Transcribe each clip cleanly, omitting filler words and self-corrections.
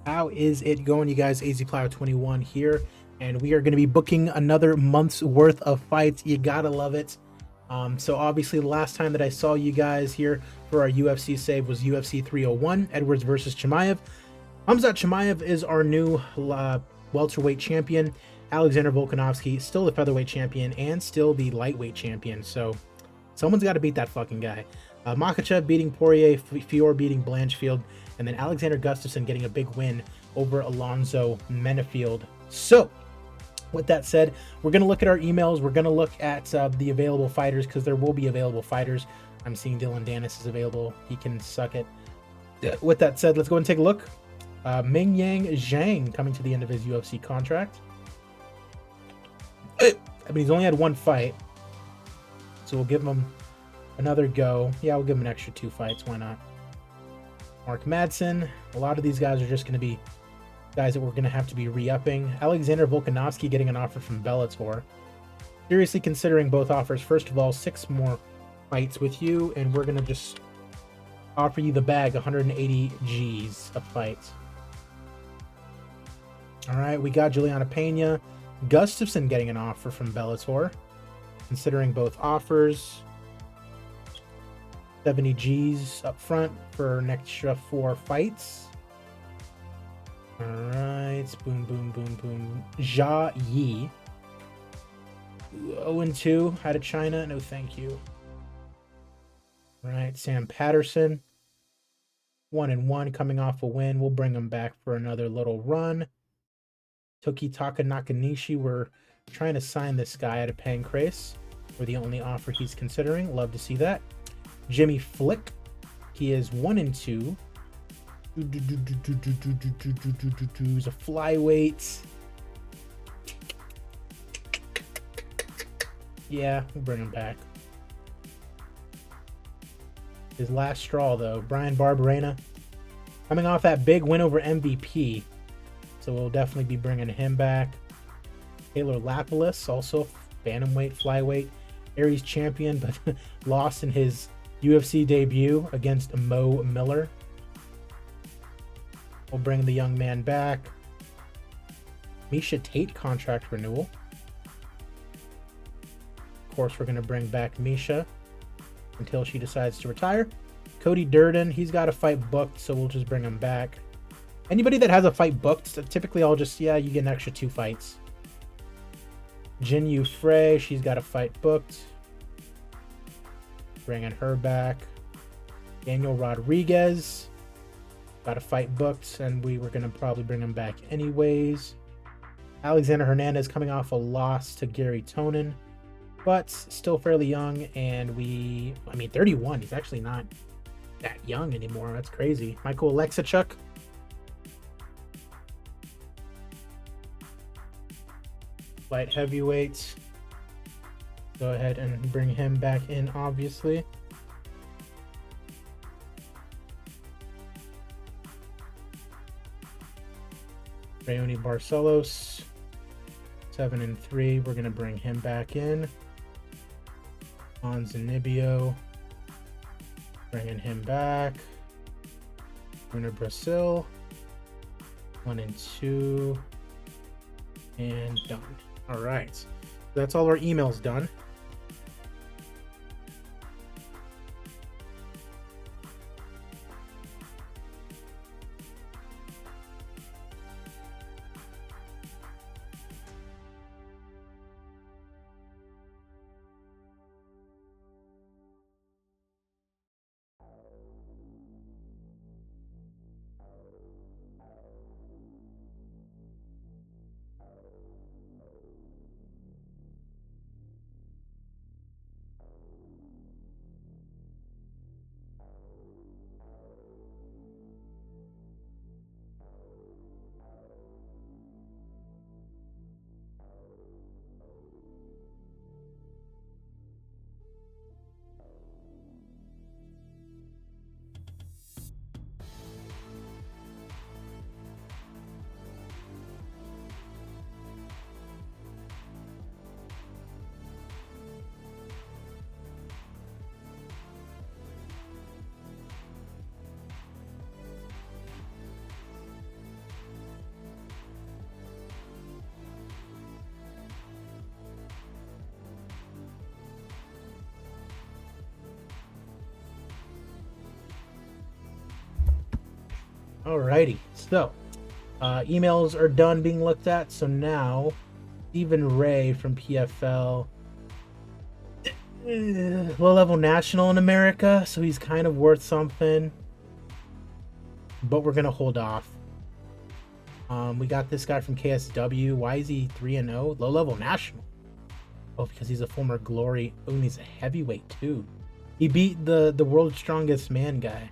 How is it going, you guys? AZPlow21 here, and we are going to be booking another month's worth of fights. You gotta love it. So obviously, the last time that I saw you guys here for our UFC save was UFC 301, Edwards versus Chimaev. Hamzat Chimaev is our new welterweight champion. Alexander Volkanovski still the featherweight champion and still the lightweight champion. So someone's got to beat that fucking guy. Makhachev beating Poirier, Fior beating Blanchfield, and then Alexander Gustafsson getting a big win over Alonzo Menefield. So, with that said, we're going to look at our emails. We're going to look at the available fighters because there will be available fighters. I'm seeing Dylan Dennis is available. He can suck it. With that said, let's go and take a look. Ming Yang Zhang coming to the end of his UFC contract. I mean, he's only had one fight, so we'll give him another go. Yeah, we'll give him an extra 2 fights. Why not? Mark Madsen. A lot of these guys are just going to be guys that we're going to have to be re-upping. Alexander Volkanovski getting an offer from Bellator. Seriously considering both offers. First of all, 6 more fights with you, and we're going to just offer you the bag, 180 G's a fight. All right, we got Juliana Pena. Gustafsson getting an offer from Bellator. Considering both offers. 70 G's up front for an extra 4 fights. All right, boom, boom, boom, boom. Jia Yi. 0-2 out of China. No, thank you. All right, Sam Patterson. 1-1 coming off a win. We'll bring him back for another little run. Tokitaka Nakanishi. We're trying to sign this guy out of Pancrase. We're the only offer he's considering. Love to see that. Jimmy Flick. He is 1-2. He's a flyweight. Yeah, we'll bring him back. His last straw, though. Brian Barberena. Coming off that big win over MVP. So we'll definitely be bringing him back. Taylor Lapilus, also bantamweight, flyweight. Aries champion, but lost in his UFC debut against Mo Miller. We'll bring the young man back. Misha Tate contract renewal. Of course, we're going to bring back Misha until she decides to retire. Cody Durden, he's got a fight booked, so we'll just bring him back. Anybody that has a fight booked, typically I'll just, yeah, you get an extra 2 fights. Jin Yu Frey, she's got a fight booked. Bringing her back. Daniel Rodriguez, got a fight booked, and we were going to probably bring him back anyways. Alexander Hernandez coming off a loss to Gary Tonin, but still fairly young, and I mean, 31, he's actually not that young anymore. That's crazy. Michael Alexachuk. Light heavyweight. Go ahead and bring him back in, obviously. Rayoni Barcelos, 7-3. We're going to bring him back in. Zanibio, bringing him back. Bruno Brazil, 1-2. And done. All right. That's all our emails done. Alrighty, so emails are done being looked at. So now, Stephen Ray from PFL, low-level national in America, so he's kind of worth something, but we're gonna hold off. We got this guy from KSW. Why is he 3-0? Low-level national. Oh, because he's a former Glory. Oh, and he's a heavyweight too. He beat the world's strongest man guy.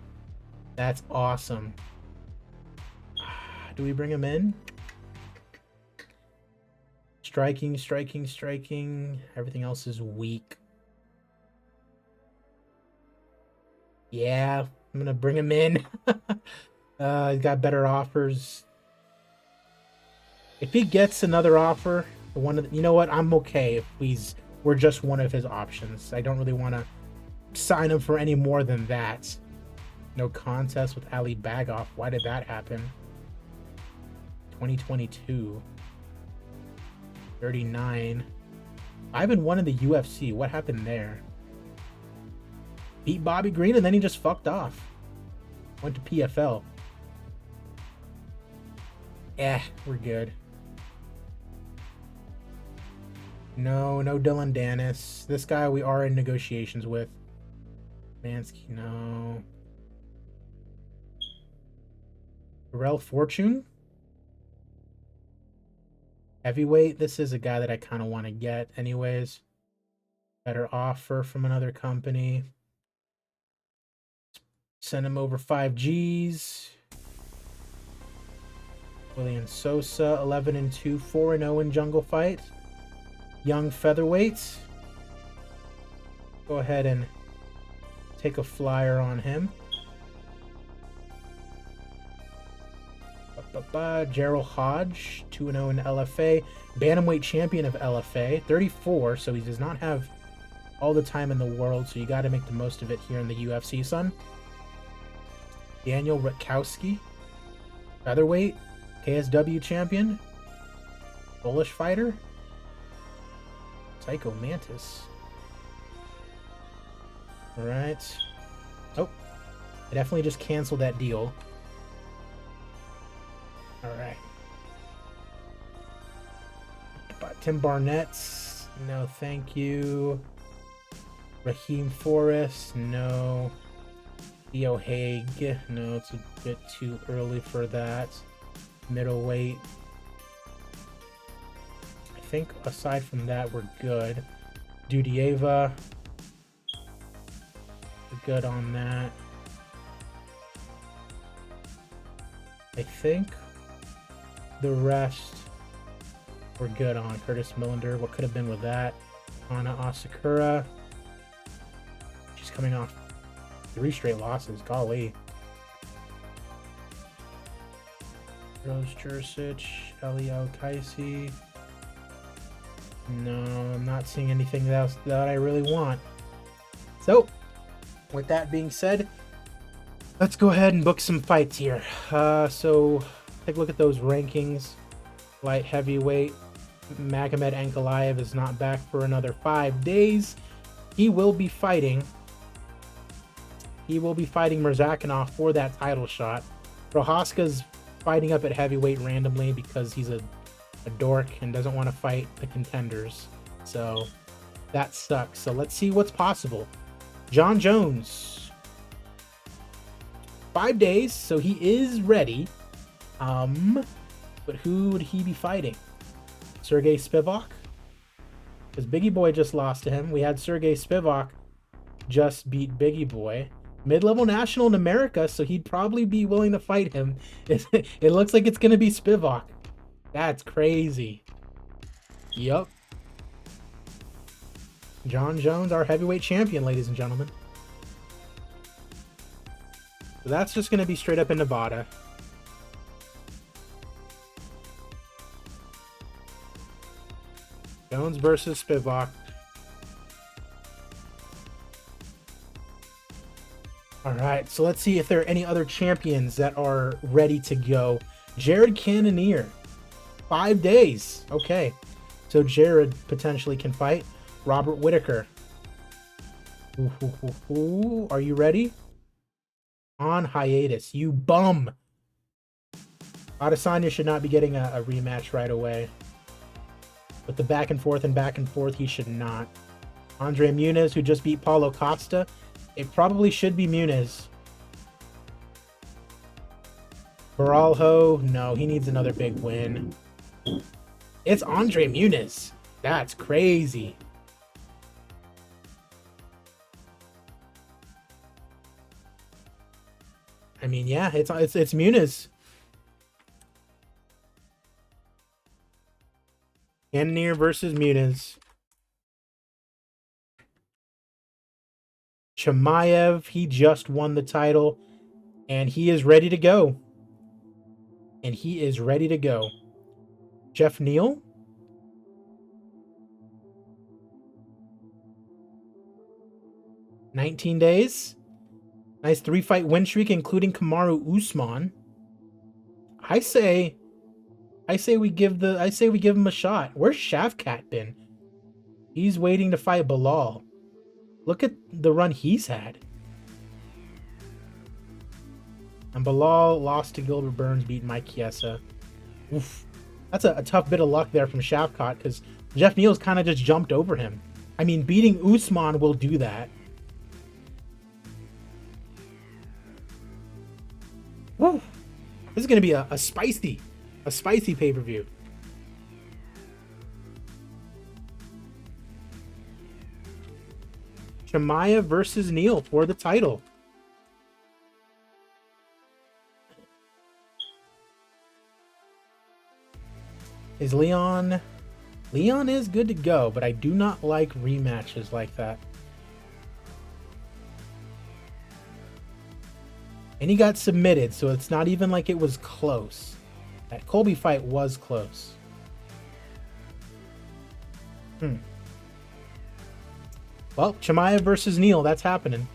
That's awesome. Do we bring him in? Striking, striking, striking. Everything else is weak. Yeah, I'm gonna bring him in. He's got better offers. If he gets another offer, you know what? I'm okay if we're just one of his options. I don't really want to sign him for any more than that. No contest with Ali Bagoff. Why did that happen? 2022. 39. 5-1 in the UFC. What happened there? Beat Bobby Green and then he just fucked off. Went to PFL. We're good. No Dylan Dennis. This guy we are in negotiations with. Mansky, no. Pharrell Fortune. Heavyweight. This is a guy that I kind of want to get anyways. Better offer from another company. Send him over 5Gs. William Sosa, 11-2, 4-0 in Jungle Fight. Young featherweight. Go ahead and take a flyer on him. Gerald Hodge, 2-0 in LFA. Bantamweight champion of LFA, 34, so he does not have all the time in the world, so you got to make the most of it here in the UFC, son. Daniel Rutkowski, featherweight, KSW champion, Polish fighter, Psycho Mantis. All right. Oh, I definitely just canceled that deal. All right. Tim Barnett, no thank you. Raheem Forrest, no. Theo Haig, no, it's a bit too early for that. Middleweight. I think aside from that, we're good. Dudieva, we're good on that. I think the rest we're good on. Curtis Millender, what could have been with that? Ana Asakura. She's coming off 3 straight losses, golly. Rose Jurcic, Elio Kaisi. No, I'm not seeing anything else that I really want. So, with that being said, let's go ahead and book some fights here. So, take a look at those rankings. Light heavyweight, Magomed Ankalaev is not back for another 5 days. He will be fighting Murzakanov for that title shot. Prohaska's fighting up at heavyweight randomly because he's a dork and doesn't want to fight the contenders. So that sucks. So let's see what's possible. Jon Jones. 5 days, so he is ready. But who would he be fighting? Sergey Spivak? Because Biggie Boy just lost to him. We had Sergey Spivak just beat Biggie Boy. Mid-level national in America, so he'd probably be willing to fight him. It looks like it's going to be Spivak. That's crazy. Yup. Jon Jones, our heavyweight champion, ladies and gentlemen. So that's just going to be straight up in Nevada. Jones versus Spivak. All right, so let's see if there are any other champions that are ready to go. Jared Cannonier, 5 days. Okay, so Jared potentially can fight. Robert Whitaker. Are you ready? On hiatus, you bum. Adesanya should not be getting a rematch right away. With the back and forth, he should not. Andre Muniz, who just beat Paulo Costa. It probably should be Muniz. Baralho, no, he needs another big win. It's Andre Muniz. That's crazy. I mean, yeah, it's Muniz. Cannonier versus Muniz. Chimaev, he just won the title, and he is ready to go. Jeff Neal. $19 days. Nice 3-fight win streak, including Kamaru Usman. I say we give him a shot. Where's Shavkat been? He's waiting to fight Bilal. Look at the run he's had. And Bilal lost to Gilbert Burns, beat Mike Chiesa. Oof. That's a tough bit of luck there from Shavkat, because Jeff Neal's kind of just jumped over him. I mean, beating Usman will do that. Woo. This is going to be a spicy pay-per-view. Chimaev versus Neal for the title. Is Leon is good to go, but I do not like rematches like that. And he got submitted, so it's not even like it was close. That Colby fight was close. Well, Chimaev versus Neal, that's happening.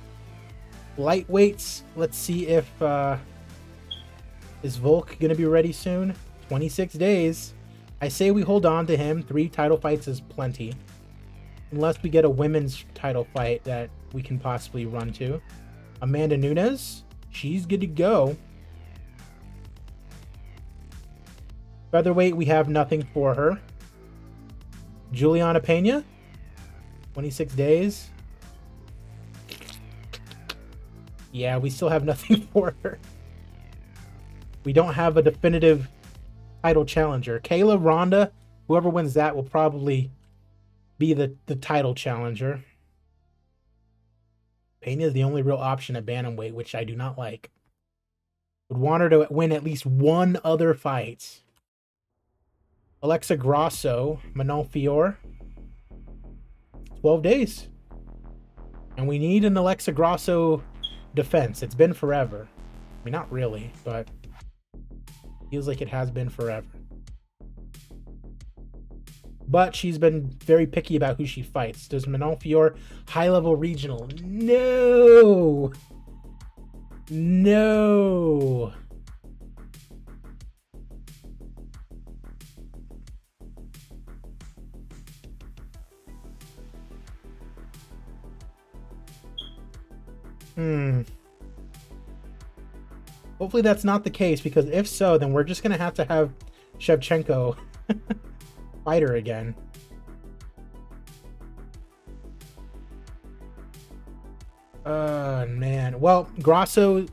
Lightweights, let's see if is Volk gonna be ready soon? 26 days. I say we hold on to him. 3 title fights is plenty. Unless we get a women's title fight that we can possibly run to. Amanda Nunes, she's good to go. Featherweight, we have nothing for her. Juliana Pena, 26 days. Yeah, we still have nothing for her. We don't have a definitive title challenger. Kayla, Ronda, whoever wins that will probably be the title challenger. Pena is the only real option at bantamweight, which I do not like. Would want her to win at least one other fight. Alexa Grasso, Manon Fior. 12 days. And we need an Alexa Grasso defense. It's been forever. I mean, not really, but feels like it has been forever. But she's been very picky about who she fights. Does Manon Fior high-level regional? No! No! Hopefully that's not the case, because if so, then we're just going to have Shevchenko fight her again. Man. Well, Grasso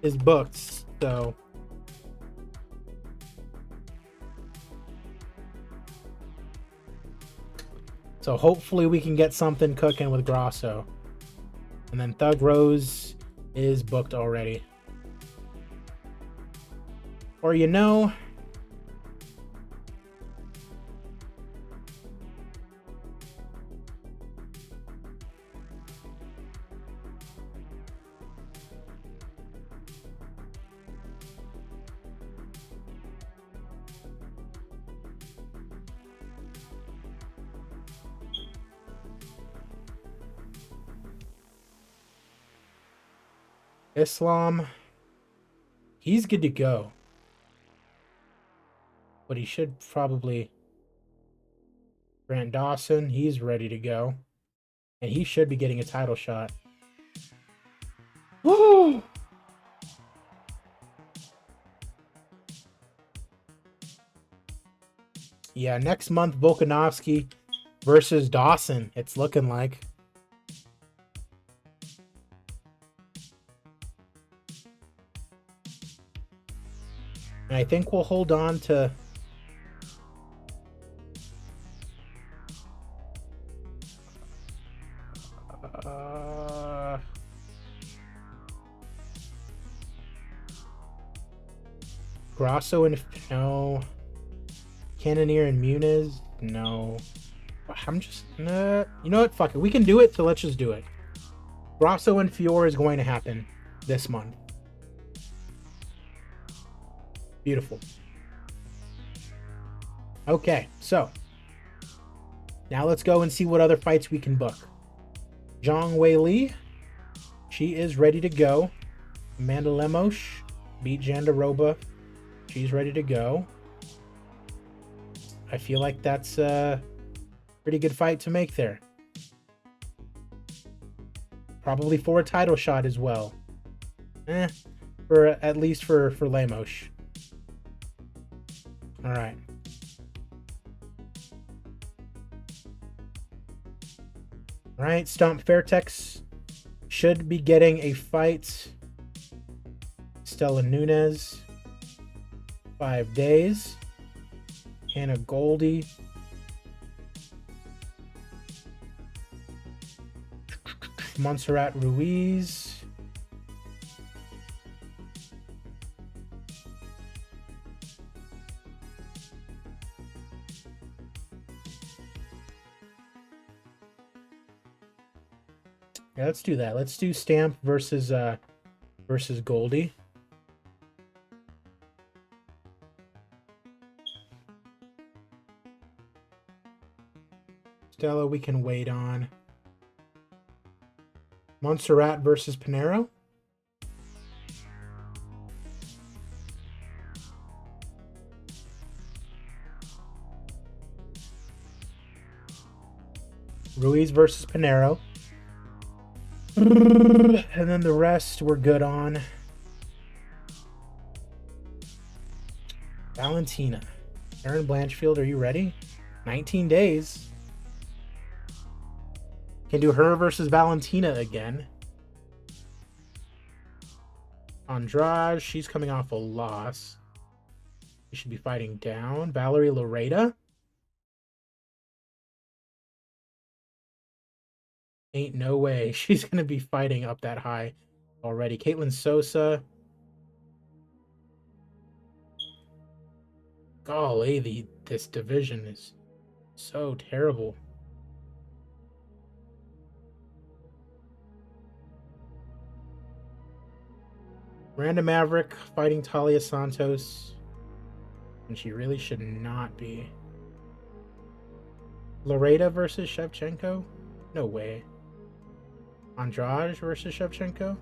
is booked, so... So hopefully we can get something cooking with Grasso. And then Thug Rose is booked already. Or, you know... Islam, he's good to go. But he should probably... Grant Dawson, he's ready to go. And he should be getting a title shot. Woo! Yeah, next month, Volkanovski versus Dawson. It's looking like. And I think we'll hold on to... Grasso and... No. Cannonier and Muniz? No. I'm just... you know what? Fuck it. We can do it, so let's just do it. Grasso and Fiore is going to happen this month. Beautiful. Okay, so now let's go and see what other fights we can book. Zhang Weili, she is ready to go. Amanda Lemos beat Jandiroba. She's ready to go. I feel like that's a pretty good fight to make there. Probably for a title shot as well. For at least for Lemos. All right. All right, Stomp Fairtex should be getting a fight. Stella Nunes, 5 days. Hannah Goldie. Montserrat Ruiz. Yeah, let's do that. Let's do Stamp versus Goldie. Stella we can wait on. Montserrat versus Pinheiro. Ruiz versus Pinheiro. And then the rest we're good on. Valentina. Erin Blanchfield, are you ready? 19 days. Can do her versus Valentina again. Andrade, she's coming off a loss. She should be fighting down. Valerie Loreda. Ain't no way she's going to be fighting up that high already. Caitlin Sosa. Golly, this division is so terrible. Miranda Maverick fighting Talia Santos. And she really should not be. Loreda versus Shevchenko? No way. Andrade versus Shevchenko?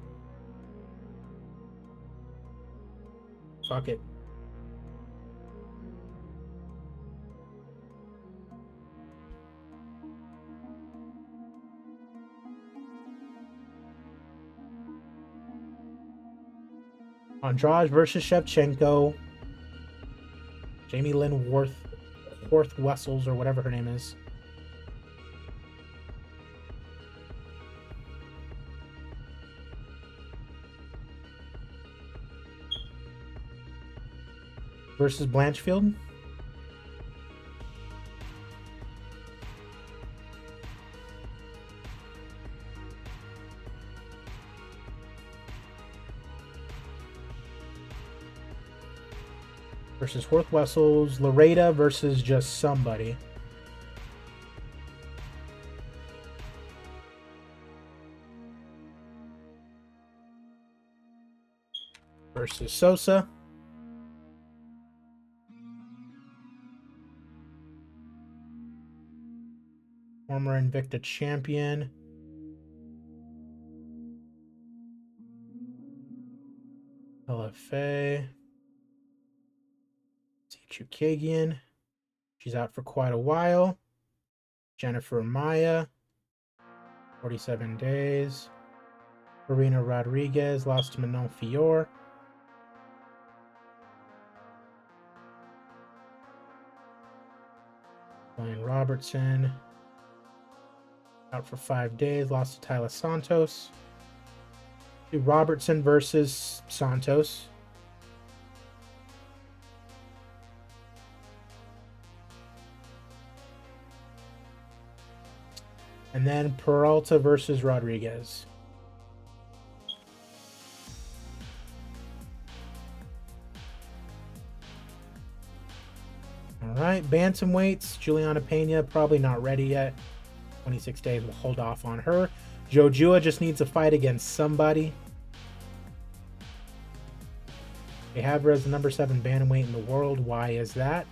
Fuck it. Andrade versus Shevchenko. Jamie Lynn Worth Wessels, or whatever her name is. Versus Blanchfield. Versus Worth Wessels. Loreda versus just somebody. Versus Sosa. Former Invicta champion. LFA. Chukagian. She's out for quite a while. Jennifer Maya. 47 days. Marina Rodriguez lost to Manon Fiore. Ryan Robertson out for 5 days. Lost to Tyler Santos. Robertson versus Santos. And then Peralta versus Rodriguez. All right, bantamweights. Juliana Pena, probably not ready yet. 26 days, we'll hold off on her. Jojua just needs a fight against somebody. They have her as the number 7 bantamweight in the world. Why is that?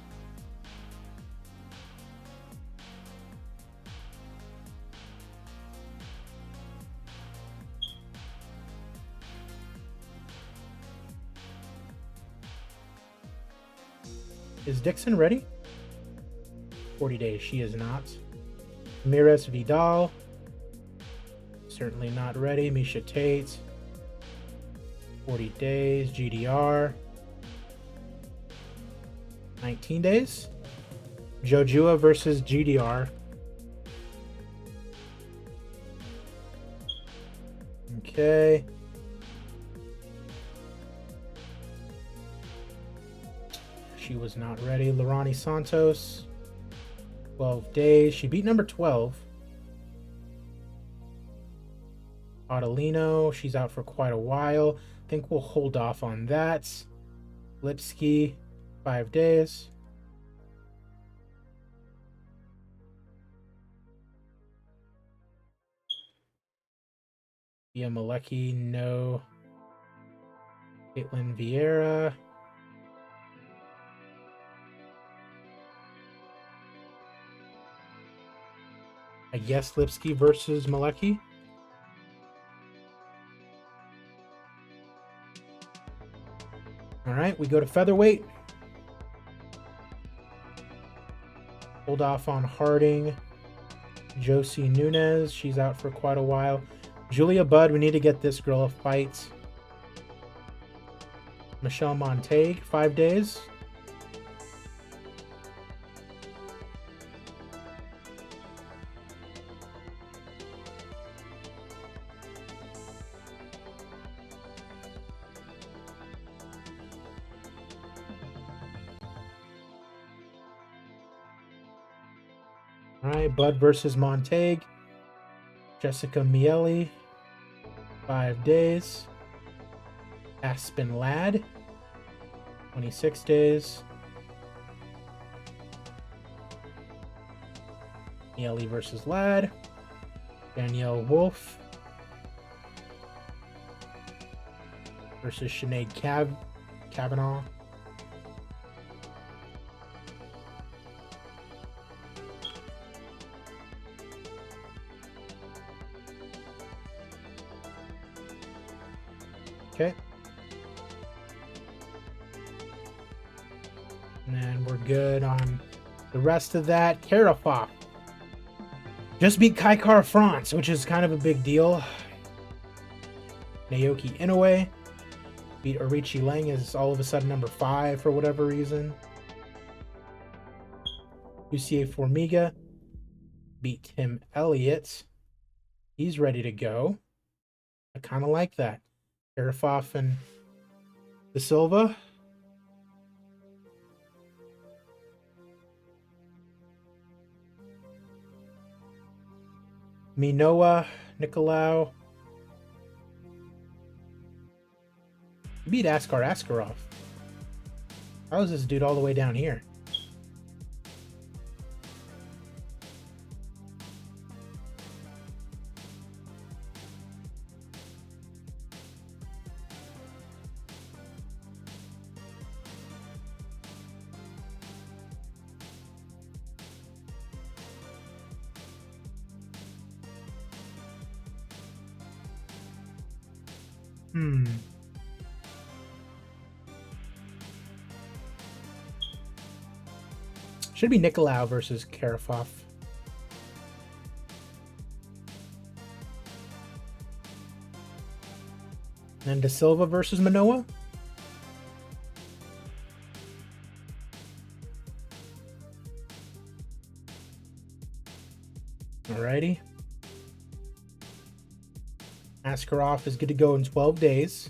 Is Dixon ready? 40 days, she is not. Ramirez Vidal, certainly not ready. Misha Tate, 40 days. GDR, 19 days. Jojua versus GDR. Okay. She was not ready. Lorani Santos, 12 days. She beat number 12. Adelino, she's out for quite a while. I think we'll hold off on that. Lipsky, 5 days. Via Malecki, no. Caitlin Vieira. I guess Lipsky versus Malecki. All right, we go to featherweight. Hold off on Harding. Josie Nunez, she's out for quite a while. Julia Budd, we need to get this girl a fight. Michelle Montague, 5 days. All right, Bud versus Montague. Jessica Miele, 5 days. Aspen Ladd, 26 days. Miele versus Ladd. Danielle Wolf versus Sinead Kavanaugh. Okay. And then we're good on the rest of that. Karafov just beat Kai Kara France, which is kind of a big deal. Naoki Inoue beat Arichi Lang, is all of a sudden number 5 for whatever reason. UCA Formiga beat Tim Elliott. He's ready to go. I kind of like that. Karafov and De Silva. Minoa Nicolau. He beat Askar Askarov. How is this dude all the way down here? Should be Nicolau versus Karafov. And De Silva versus Manoa. Alrighty. Askarov is good to go in 12 days.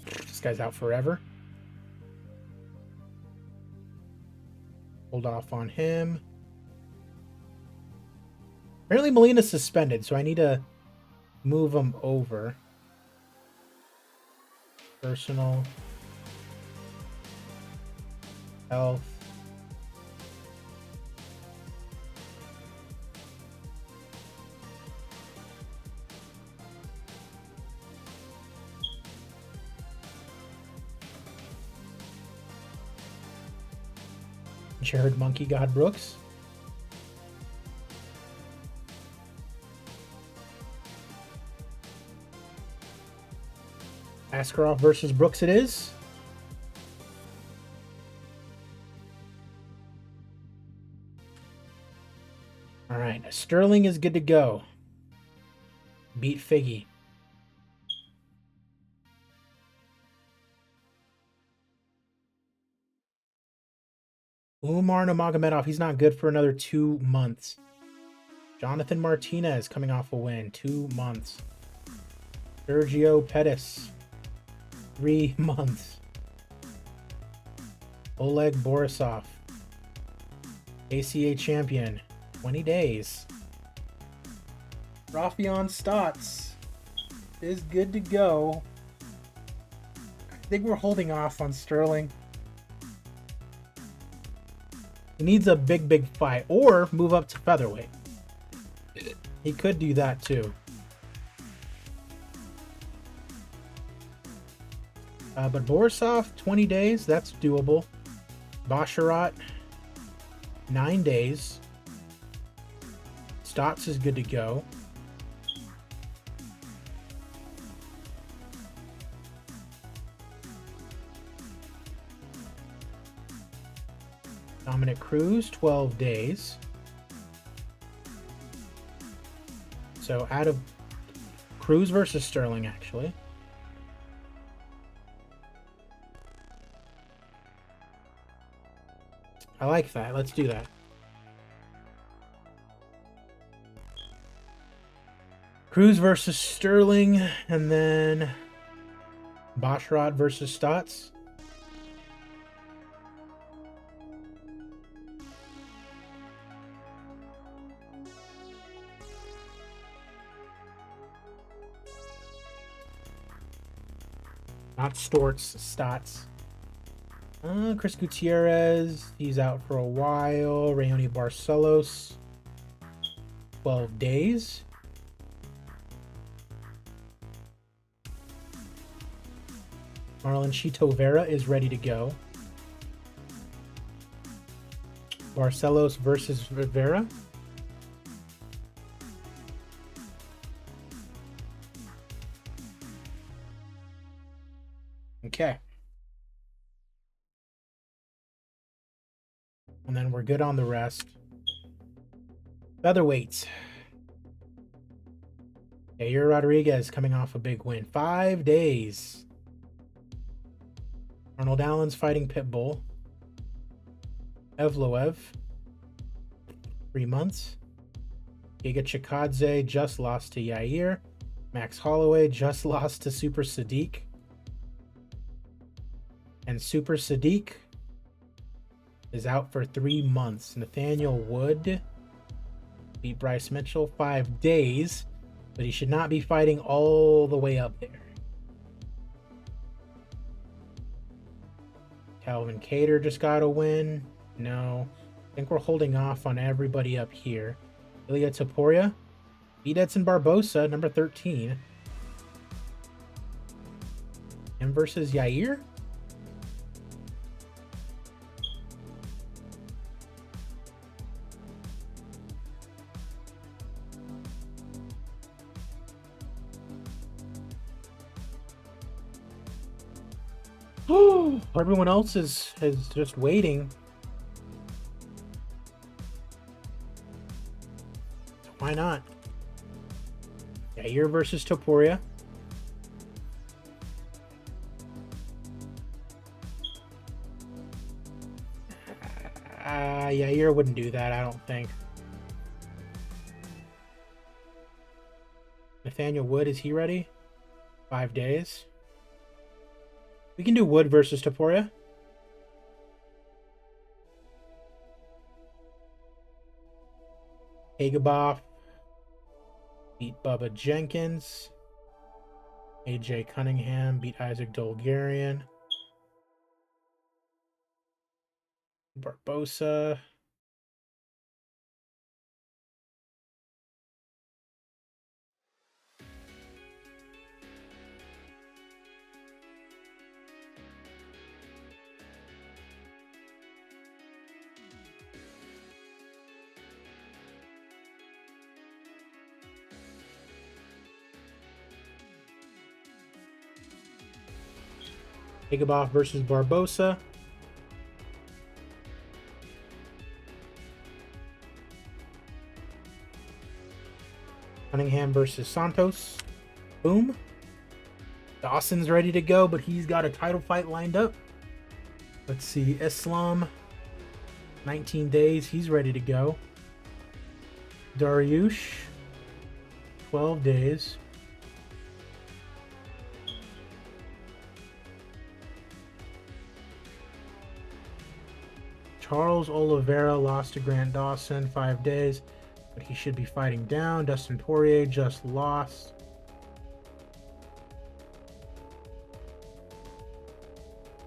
This guy's out forever. Hold off on him. Apparently Molina's suspended, so I need to move him over. Personal. Health. Jared Monkey God Brooks. Askarov versus Brooks it is. All right, Sterling is good to go. Beat Figgy. Umar Nurmagomedov, he's not good for another 2 months. Jonathan Martinez coming off a win, 2 months. Sergio Pettis, 3 months. Oleg Borisov, ACA champion, 20 days. Rafion Stotts is good to go. I think we're holding off on Sterling. He needs a big fight or move up to featherweight. He could do that too. But Borisov, 20 days, that's doable. Basharat, 9 days. Stotts is good to go. Dominic Cruz, 12 days. So out of Cruz versus Sterling, actually. I like that. Let's do that. Cruz versus Sterling, and then Basharat versus Stotts. Not Storts, Stotts. Chris Gutierrez, he's out for a while. Rayoni Barcelos, 12 days. Marlon Chito Vera is ready to go. Barcelos versus Vera. Okay. And then we're good on the rest. Featherweights. Yair Rodriguez coming off a big win. 5 days. Arnold Allen's fighting Pitbull. Evloev. 3 months. Giga Chikadze just lost to Yair. Max Holloway just lost to Super Sadiq. And Super Sadiq is out for 3 months. Nathaniel Wood beat Bryce Mitchell, 5 days, but he should not be fighting all the way up there. Calvin Cater just got a win. No, I think we're holding off on everybody up here. Ilya Taporia beat Edson Barbosa, number 13. Him versus Yair. Everyone else is just waiting. So why not? Yair versus Topuria. Yair wouldn't do that, I don't think. Nathaniel Wood, is he ready? 5 days. We can do Wood versus Taporia. Hageboff beat Bubba Jenkins. AJ Cunningham beat Isaac Dolgarian. Barbosa. Hageboff versus Barbosa. Cunningham versus Santos. Boom. Dawson's ready to go, but he's got a title fight lined up. Let's see. Islam. 19 days. He's ready to go. Dariush. 12 days. Charles Oliveira lost to Grant Dawson, 5 days, but he should be fighting down. Dustin Poirier just lost.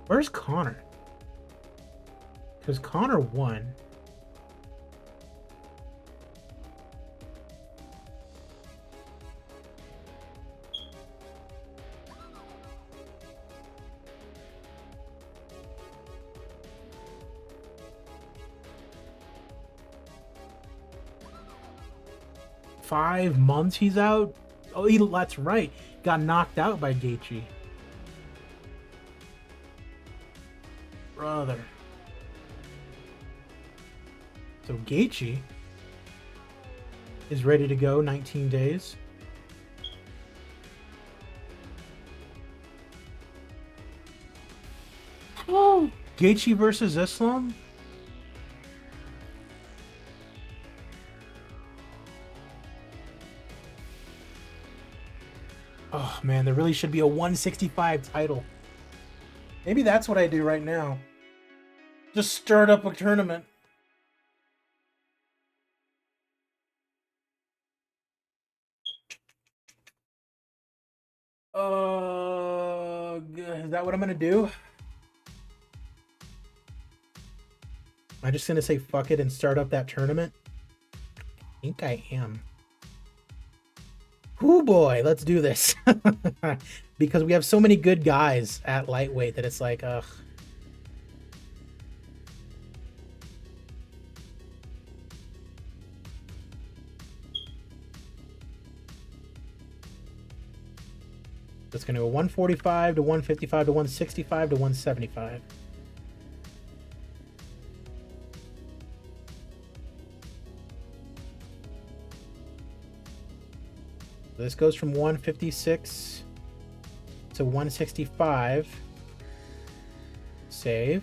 Where's Connor? Because Connor won. Five months he's out? Oh, that's right. Got knocked out by Gaethje. Brother. So Gaethje is ready to go, 19 days. Oh, Gaethje versus Islam? Oh man, there really should be a 165 title. Maybe that's what I do right now. Just start up a tournament. Is that what I'm gonna do? Am I just gonna say fuck it and start up that tournament? I think I am. Whoo boy, let's do this. Because we have so many good guys at lightweight that it's like, ugh. It's going to go 145 to 155 to 165 to 175. This goes from 156 to 165. Save.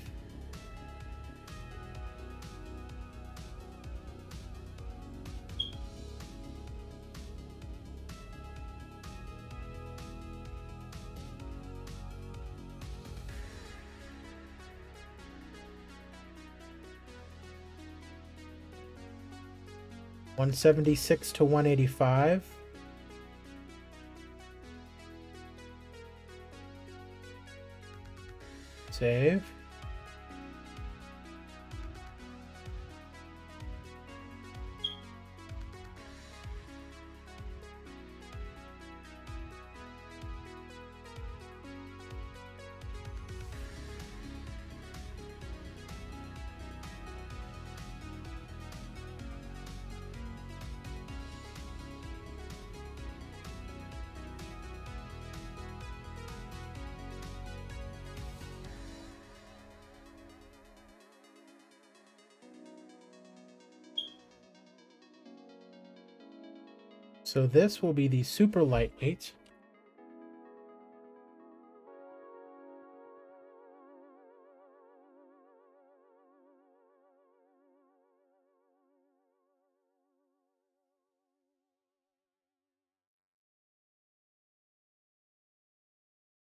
$176 to $185. Save. So this will be the super lightweight.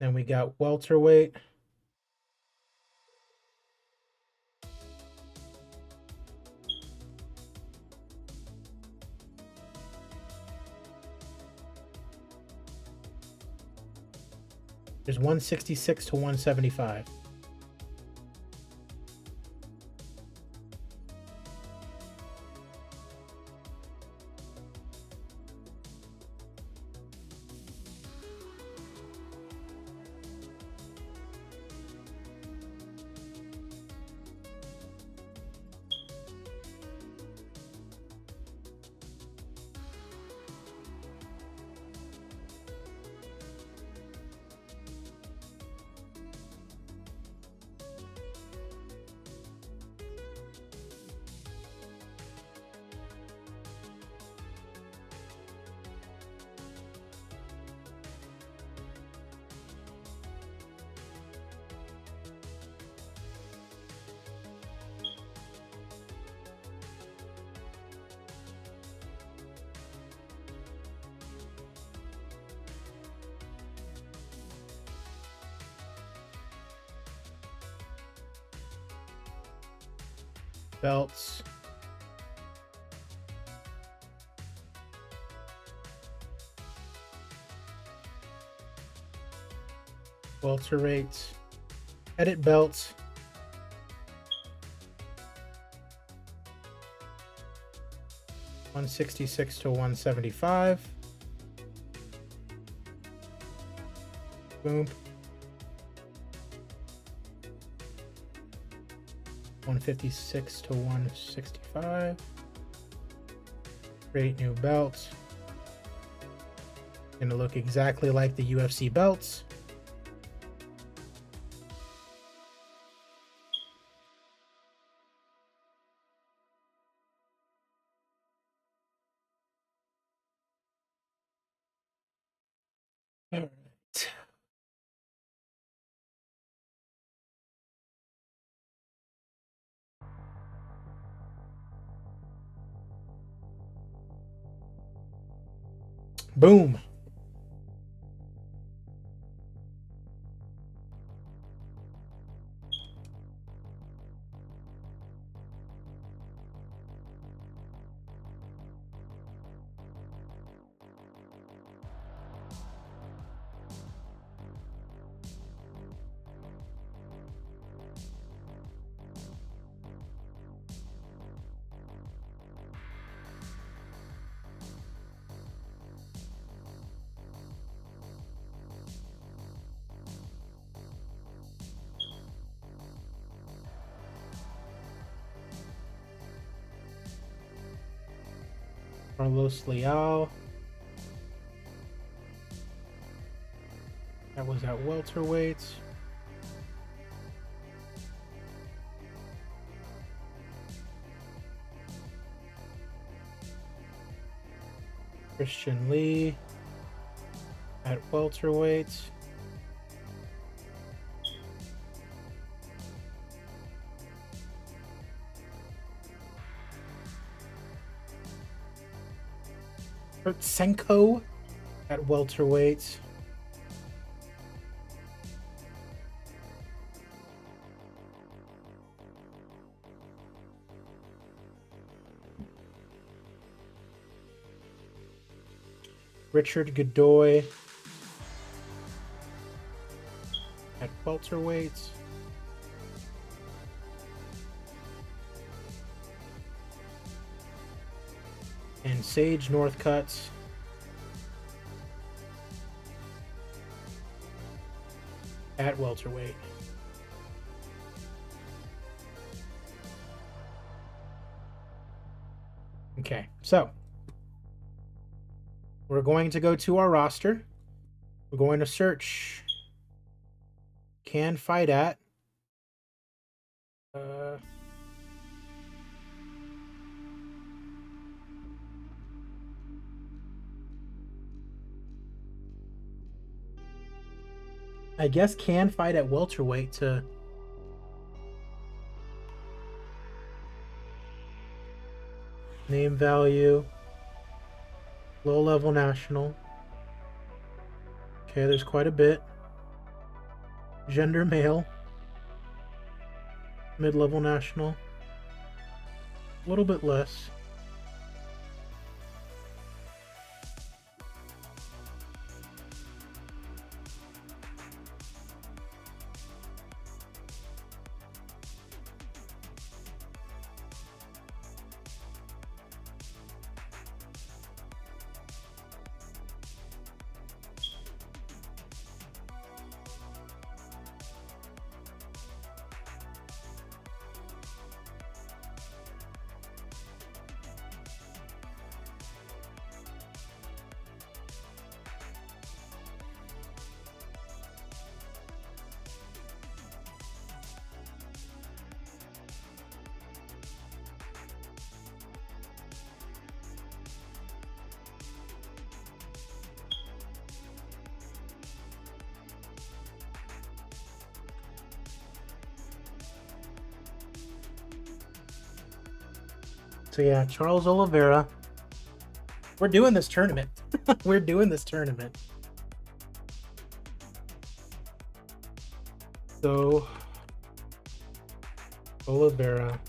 Then we got welterweight. There's 166 to 175. Belts. Welterweight. Edit belts. $166 to $175. Boom. 156 to 165. Create new belts. Gonna look exactly like the UFC belts. All right. Boom. Carlos Leal. That was at welterweight. Christian Lee at welterweight. Senko at welterweight. Richard Godoy at welterweight. And Sage Northcutt at welterweight. Okay, so we're going to go to our roster. We're going to search can fight at. I guess can fight at welterweight to name value, low level national. Okay, there's quite a bit. Gender male. Mid-level national. A little bit less. So yeah, Charles Oliveira. We're doing this tournament. We're doing this tournament. So Oliveira.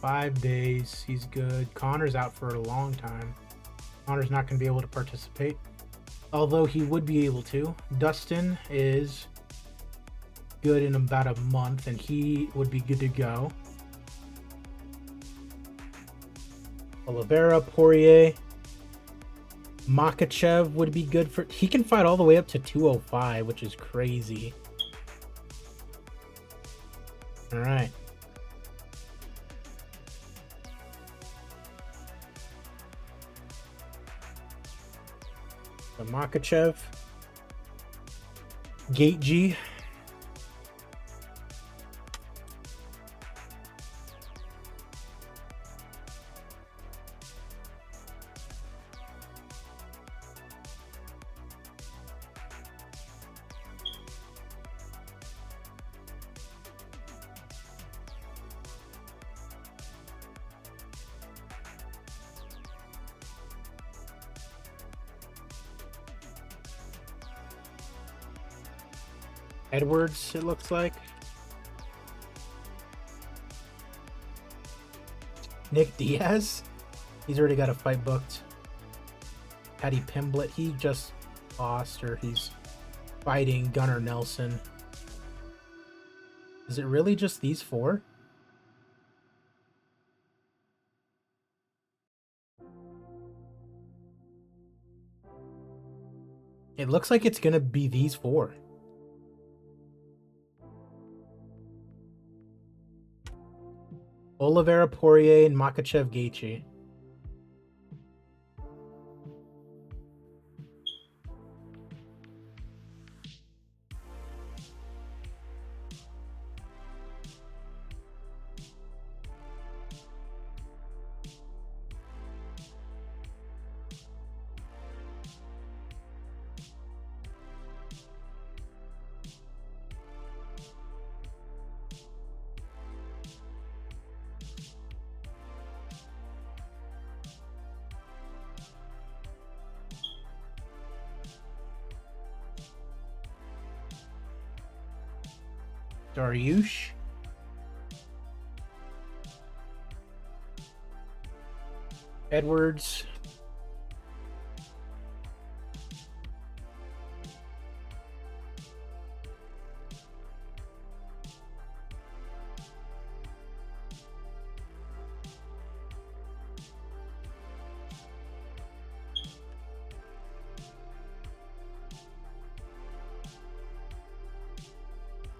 Five days. He's good. Connor's out for a long time. Connor's not going to be able to participate. Although he would be able to. Dustin is good in about a month, and he would be good to go. Oliveira, Poirier, Makachev would be good for... He can fight all the way up to 205, which is crazy. All right. So Makachev, Gaethje, Edwards, it looks like. Nick Diaz. He's already got a fight booked. Paddy Pimblett, he just lost, or he's fighting Gunnar Nelson. Is it really just these four? It looks like it's gonna be these four. Oliveira, Poirier, and Makachev, Gaethje. Dariush. Edwards.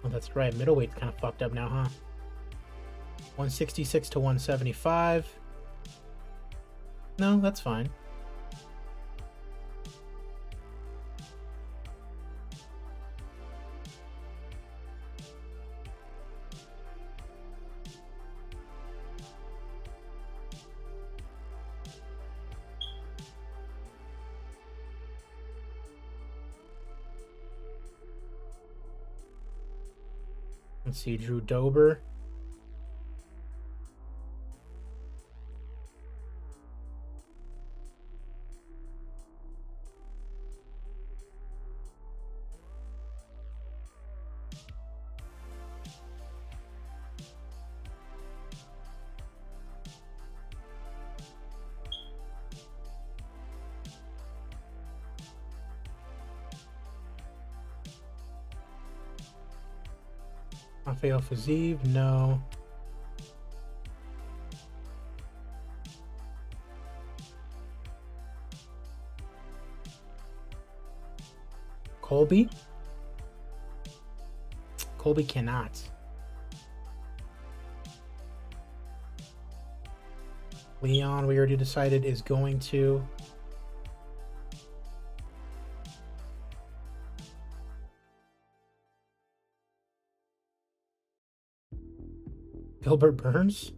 Oh, that's right. Middleweight's kind of fucked up now, huh? 166 to 175. No, that's fine. Let's see, Drew Dober. Rafael Fiziev, no. Colby? Colby cannot. Leon, we already decided, is going to. Gilbert Burns?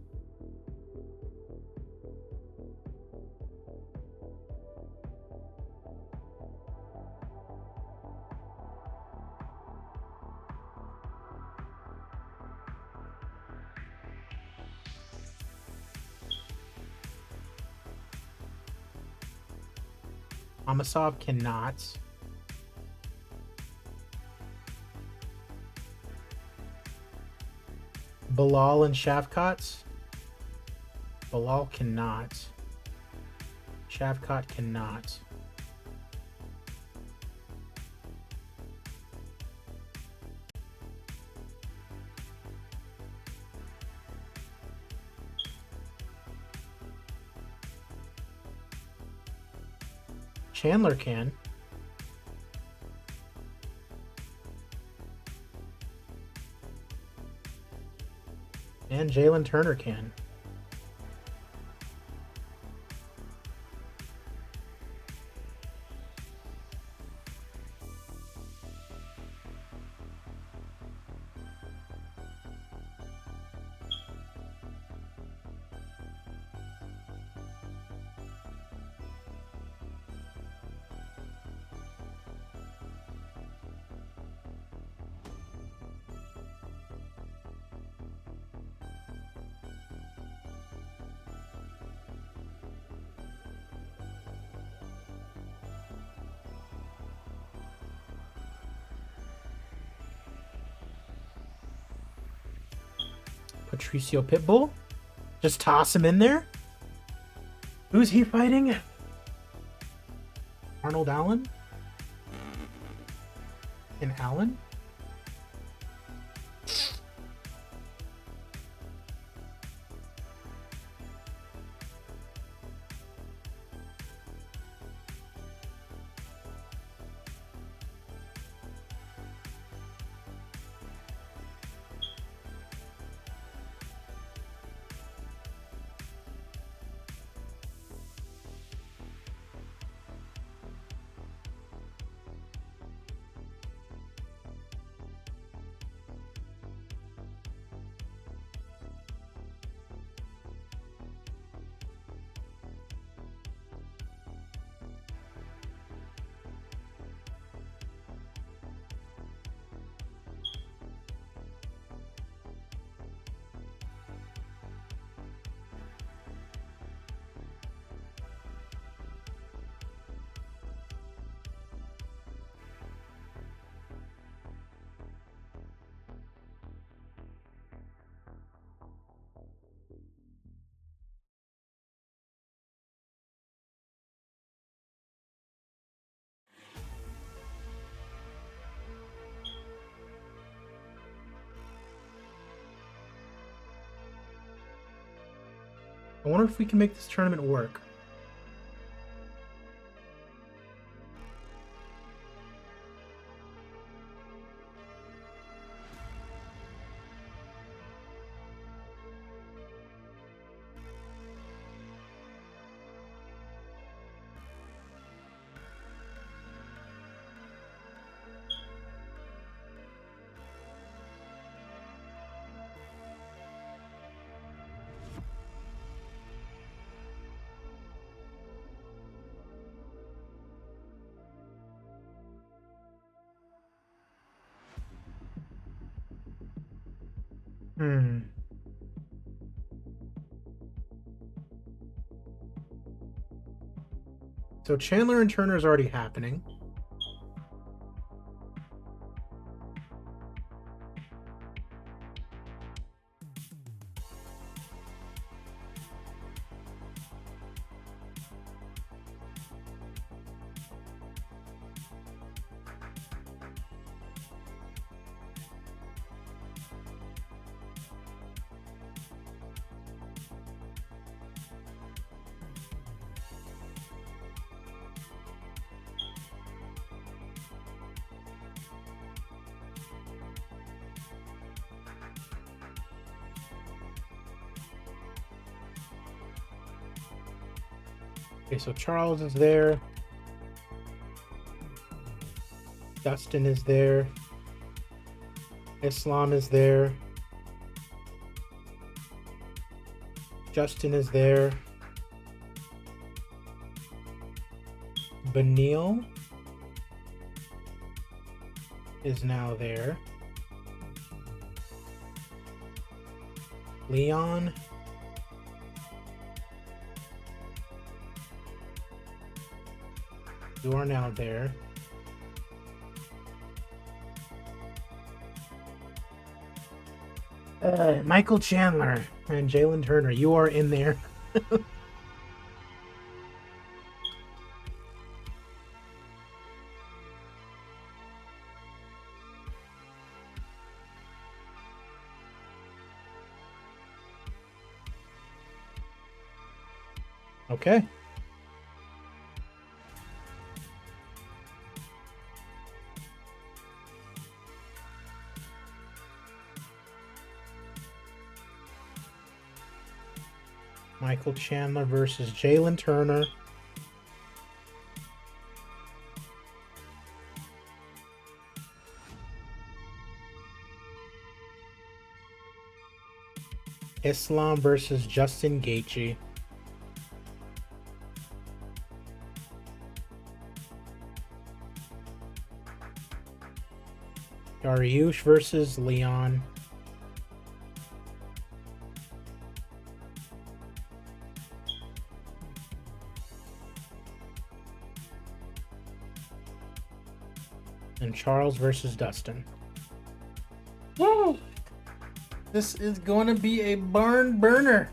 Amasov cannot. Bilal and Shavkat? Bilal cannot. Shavkat cannot. Chandler can. And Jalen Turner can. Patricio Pitbull? Just toss him in there? Who's he fighting? Arnold Allen? And Allen? I wonder if we can make this tournament work. So Chandler and Turner is already happening. Okay, so Charles is there. Dustin is there. Islam is there. Justin is there. Benil is now there. Leon. You are now there. Michael Chandler and Jalen Turner, you are in there. Okay. Michael Chandler versus Jalen Turner. Islam versus Justin Gaethje. Dariush versus Leon. And Charles versus Dustin. Woo! This is going to be a barn burner.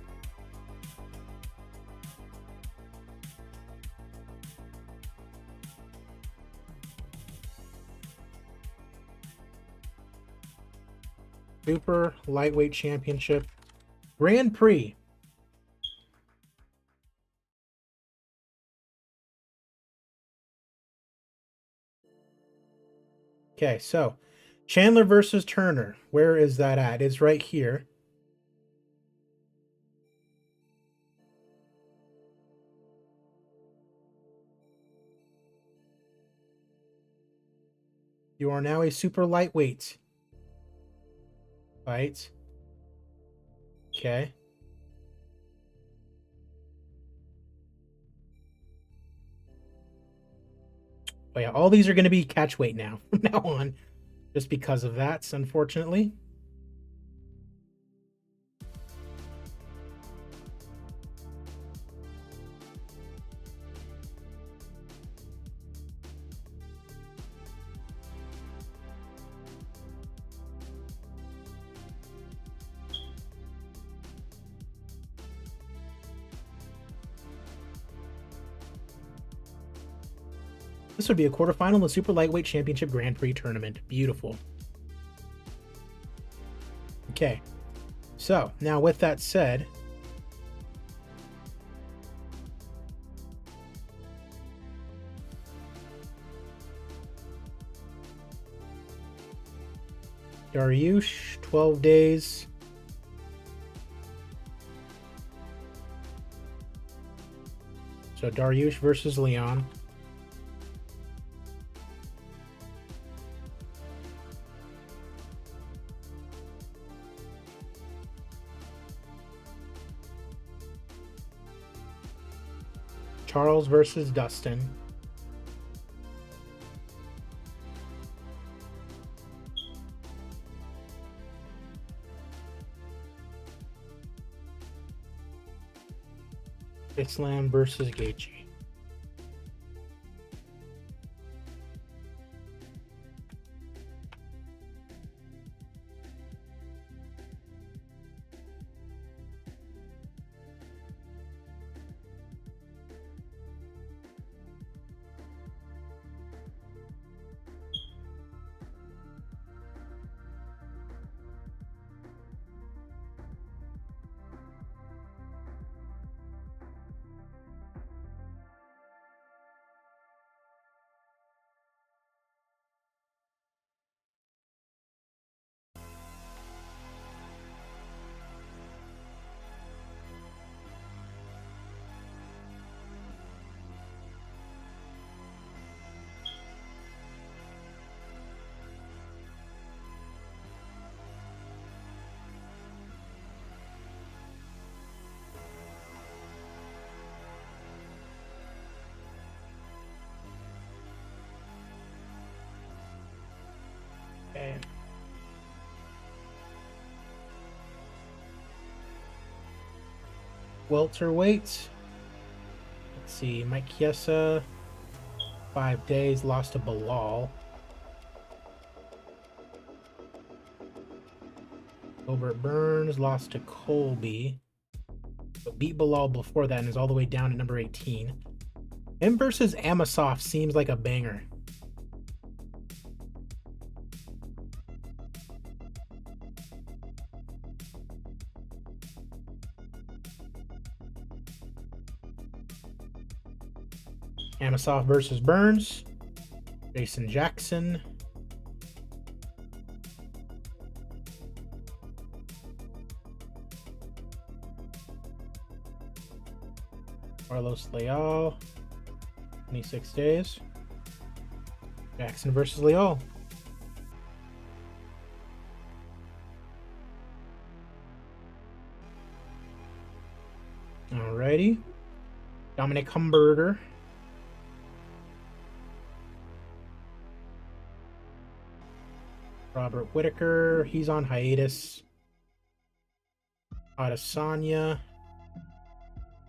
Super Lightweight Championship Grand Prix. Okay, so Chandler versus Turner. Where is that at? It's right here. You are now a super lightweight. Fight. Okay. Oh yeah, all these are going to be catch weight now from now on, just because of that, unfortunately. This would be a quarterfinal in the Super Lightweight Championship Grand Prix tournament. Beautiful. Okay, so now with that said, Dariush, 12 days. So Dariush versus Leon. Charles versus Dustin. Islam versus Gaethje. Welterweight. Let's see. Mike Chiesa, 5 days, lost to Bilal. Gilbert Burns lost to Colby, but beat Bilal before that and is all the way down at number 18. Him versus Amosov seems like a banger. Amosov versus Burns. Jason Jackson. Carlos Leal. 26 days. Jackson versus Leal. Alrighty. Dominic Humberger. Robert Whitaker. He's on hiatus. Adesanya.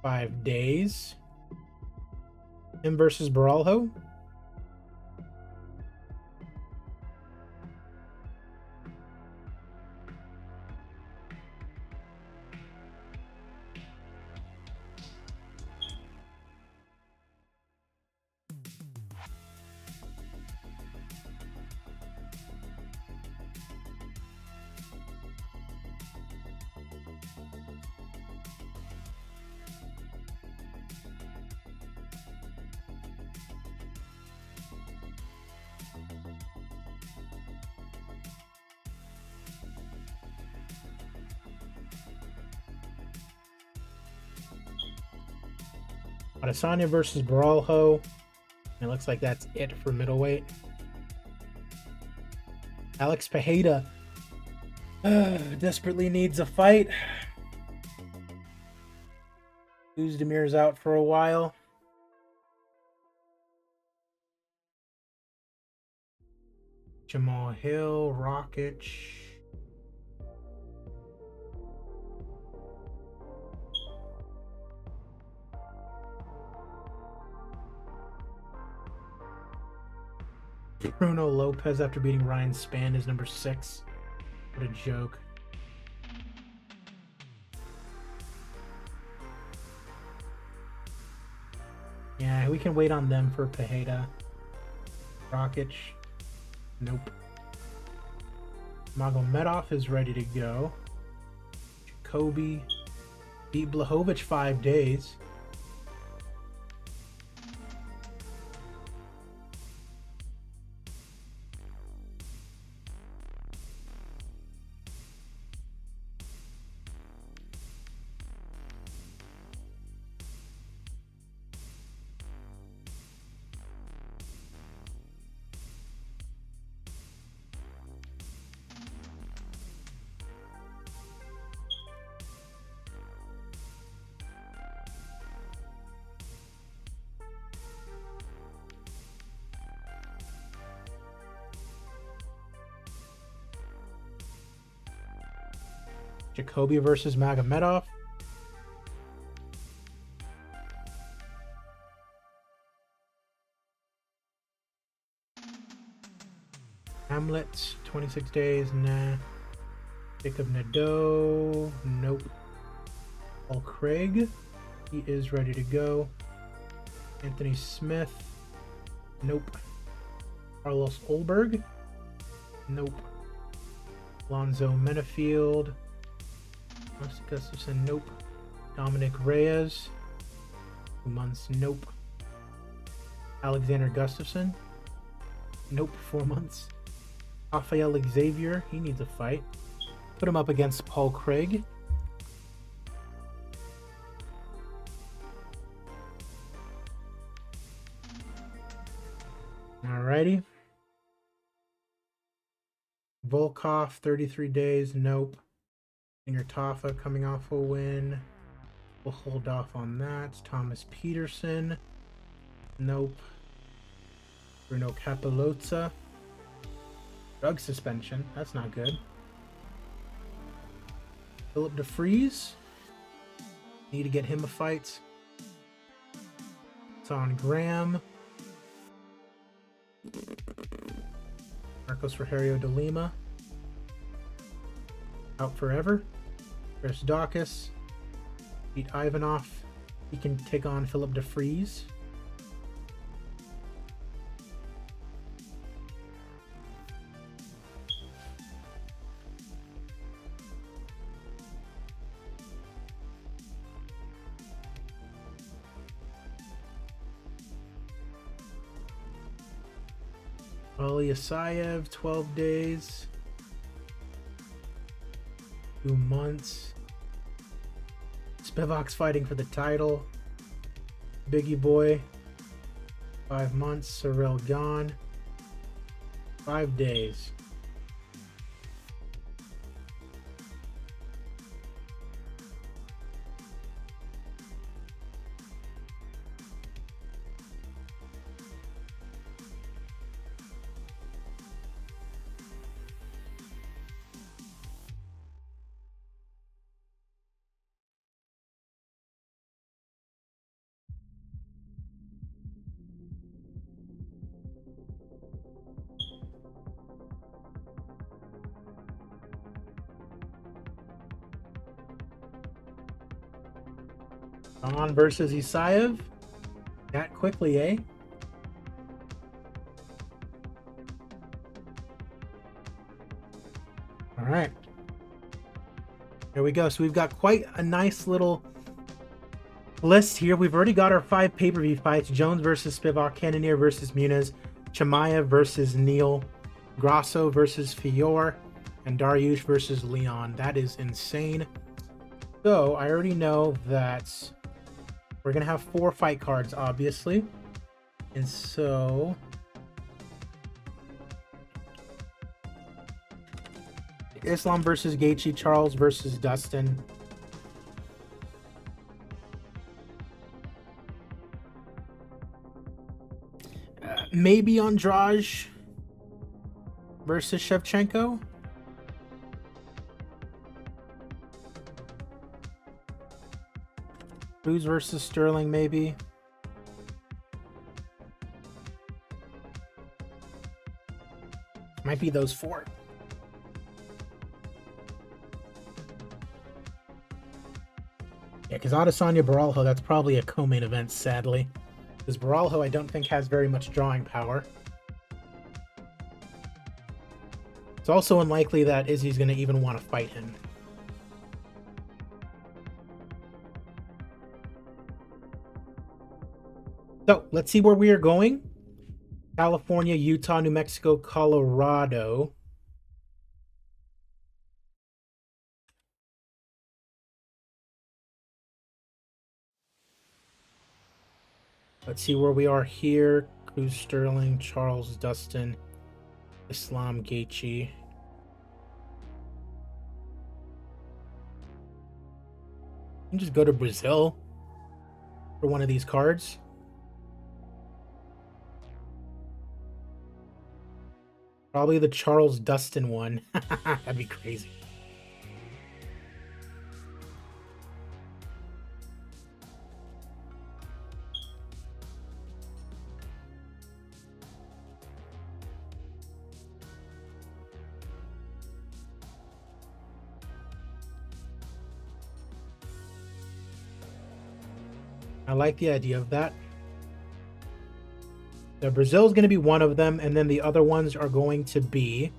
5 days. Him versus Baralho. Adesanya versus Baralho. It looks like that's it for middleweight. Alex Pereira desperately needs a fight. Uzdemir's out for a while. Jamal Hill, Rockich. Bruno Lopez after beating Ryan Spann is number 6. What a joke. Yeah, we can wait on them for Pereira. Rockich. Nope. Magomedov is ready to go. Jacoby beat Blachowicz 5 days. Jacoby versus Magomedov. Hamlet, 26 days, nah. Jacob Nadeau, nope. Paul Craig, he is ready to go. Anthony Smith, nope. Carlos Olberg, nope. Alonzo Menafield, Austin Gustafson, nope. Dominic Reyes, 2 months, nope. Alexander Gustafson, nope, 4 months. Rafael Xavier, he needs a fight. Put him up against Paul Craig. Alrighty. Volkov, 33 days, nope. Junior Tafa coming off a win. We'll hold off on that. Thomas Peterson, nope. Bruno Capelozza. Drug suspension, that's not good. Philip DeFries, Need to get him a fight. Son Graham. Marcos Rogerio de Lima. Out forever. Chris Dawkins. Beat Ivanov. He can take on Philip DeFries. Ali Asayev, 12 days. 2 months. Spivak's fighting for the title. Biggie Boy, 5 months. Cyril Gahn, 5 days. Gahn versus Isaev. That quickly, eh? All right. There we go. So we've got quite a nice little list here. We've already got our 5 pay-per-view fights. Jones versus Spivak, Cannonier versus Muniz, Chimaev versus Neal, Grasso versus Fior, and Dariush versus Leon. That is insane. So I already know that we're going to have 4 fight cards, obviously. And so Islam versus Gaethje, Charles versus Dustin. Maybe Andrade versus Shevchenko. Cruz versus Sterling, maybe. Might be those 4. Yeah, because Adesanya Baralho, that's probably a co-main event, sadly. Because Baralho, I don't think, has very much drawing power. It's also unlikely that Izzy's going to even want to fight him. So, let's see where we are going. California, Utah, New Mexico, Colorado. Let's see where we are here. Cruz, Sterling, Charles, Dustin, Islam, Gaethje. You can just go to Brazil for one of these cards. Probably the Charles Dustin one. That'd be crazy. I like the idea of that. So Brazil is going to be one of them, and then the other ones are going to be,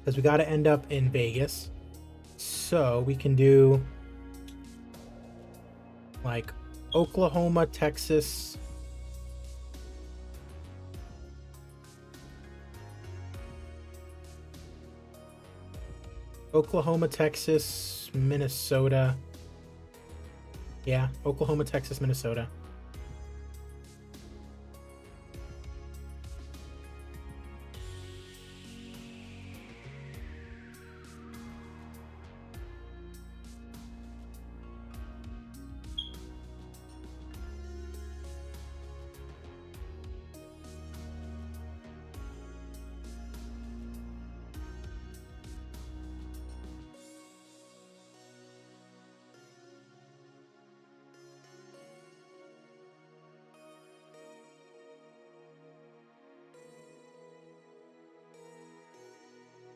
because we got to end up in Vegas. So we can do like Oklahoma, Texas. Oklahoma, Texas, Minnesota. Yeah, Oklahoma, Texas, Minnesota.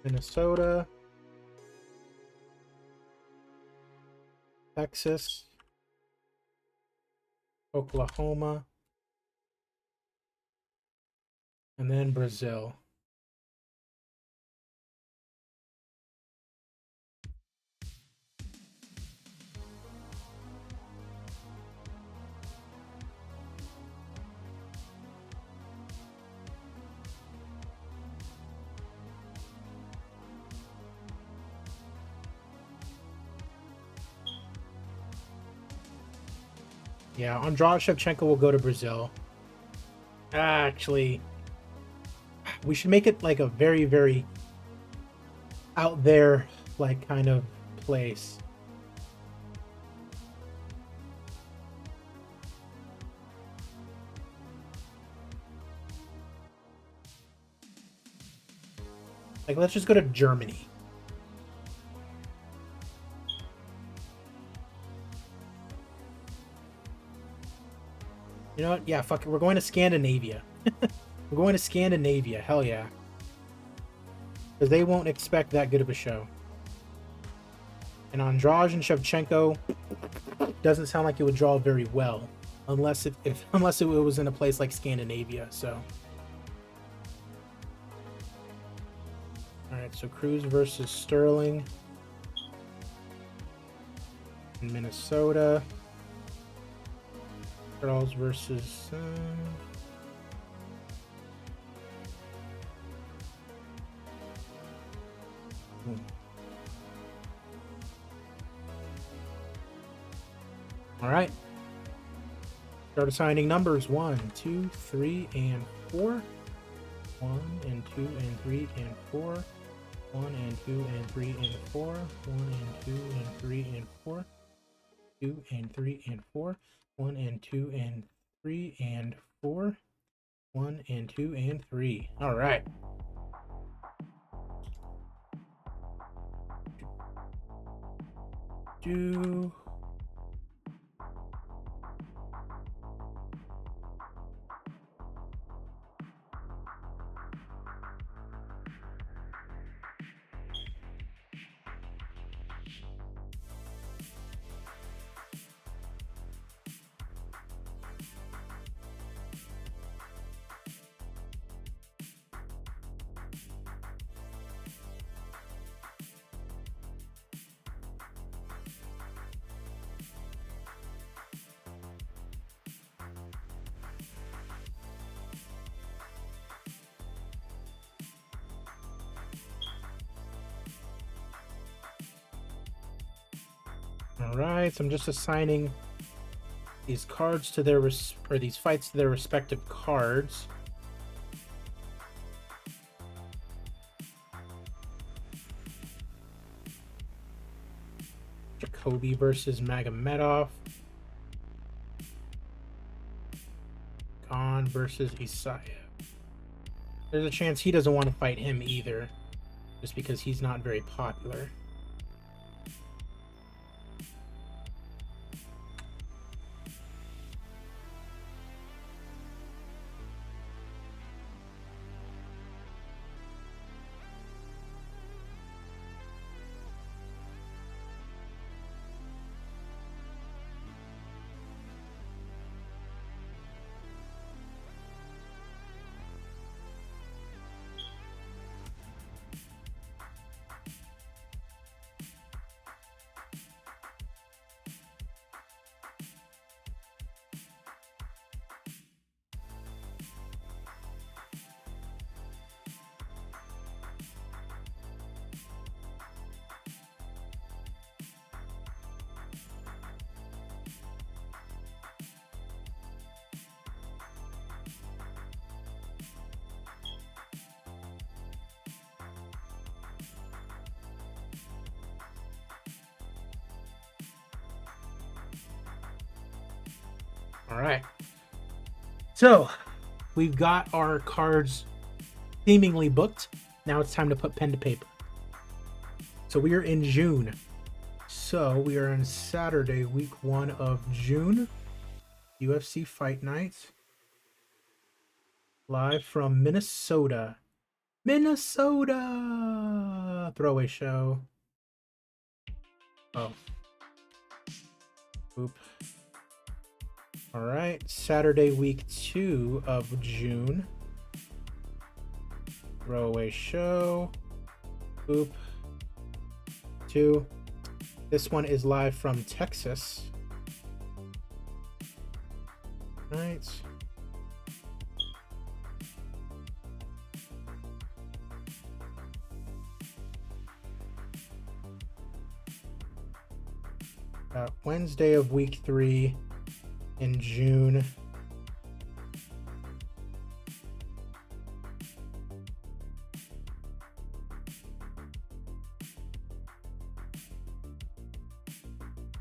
Minnesota, Texas, Oklahoma, and then Brazil. Yeah, Andrade Shevchenko will go to Brazil. Actually, we should make it like a very, very out there, like, kind of place. Like, let's just go to Germany. You know what? Yeah, fuck it. We're going to Scandinavia. We're going to Scandinavia. Hell yeah. Because they won't expect that good of a show. And Andrade and Shevchenko doesn't sound like it would draw very well, unless it was in a place like Scandinavia. So, all right. So Cruz versus Sterling in Minnesota. Charles versus. All right. Start assigning numbers 1, 2, 3, and 4. 1 and 2 and 3 and 4. 1 and 2 and 3 and 4. 1 and 2 and 3 and 4. 2 and 3 and 4. 1 and 2 and 3 and 4. 1 and 2 and 3. All right. All right, so I'm just assigning these cards to their these fights to their respective cards. Jacoby versus Magomedov. Khan versus Isaev. There's a chance he doesn't want to fight him either, just because he's not very popular. All right. So we've got our cards seemingly booked. Now it's time to put pen to paper. So we are in June. So we are on Saturday, week 1 of June. UFC Fight Night. Live from Minnesota. Minnesota! Throwaway show. Oh. Oop. All right. Saturday, week 2 of June. Throwaway show. Oop. 2. This one is live from Texas. All right. Wednesday of week 3 in June.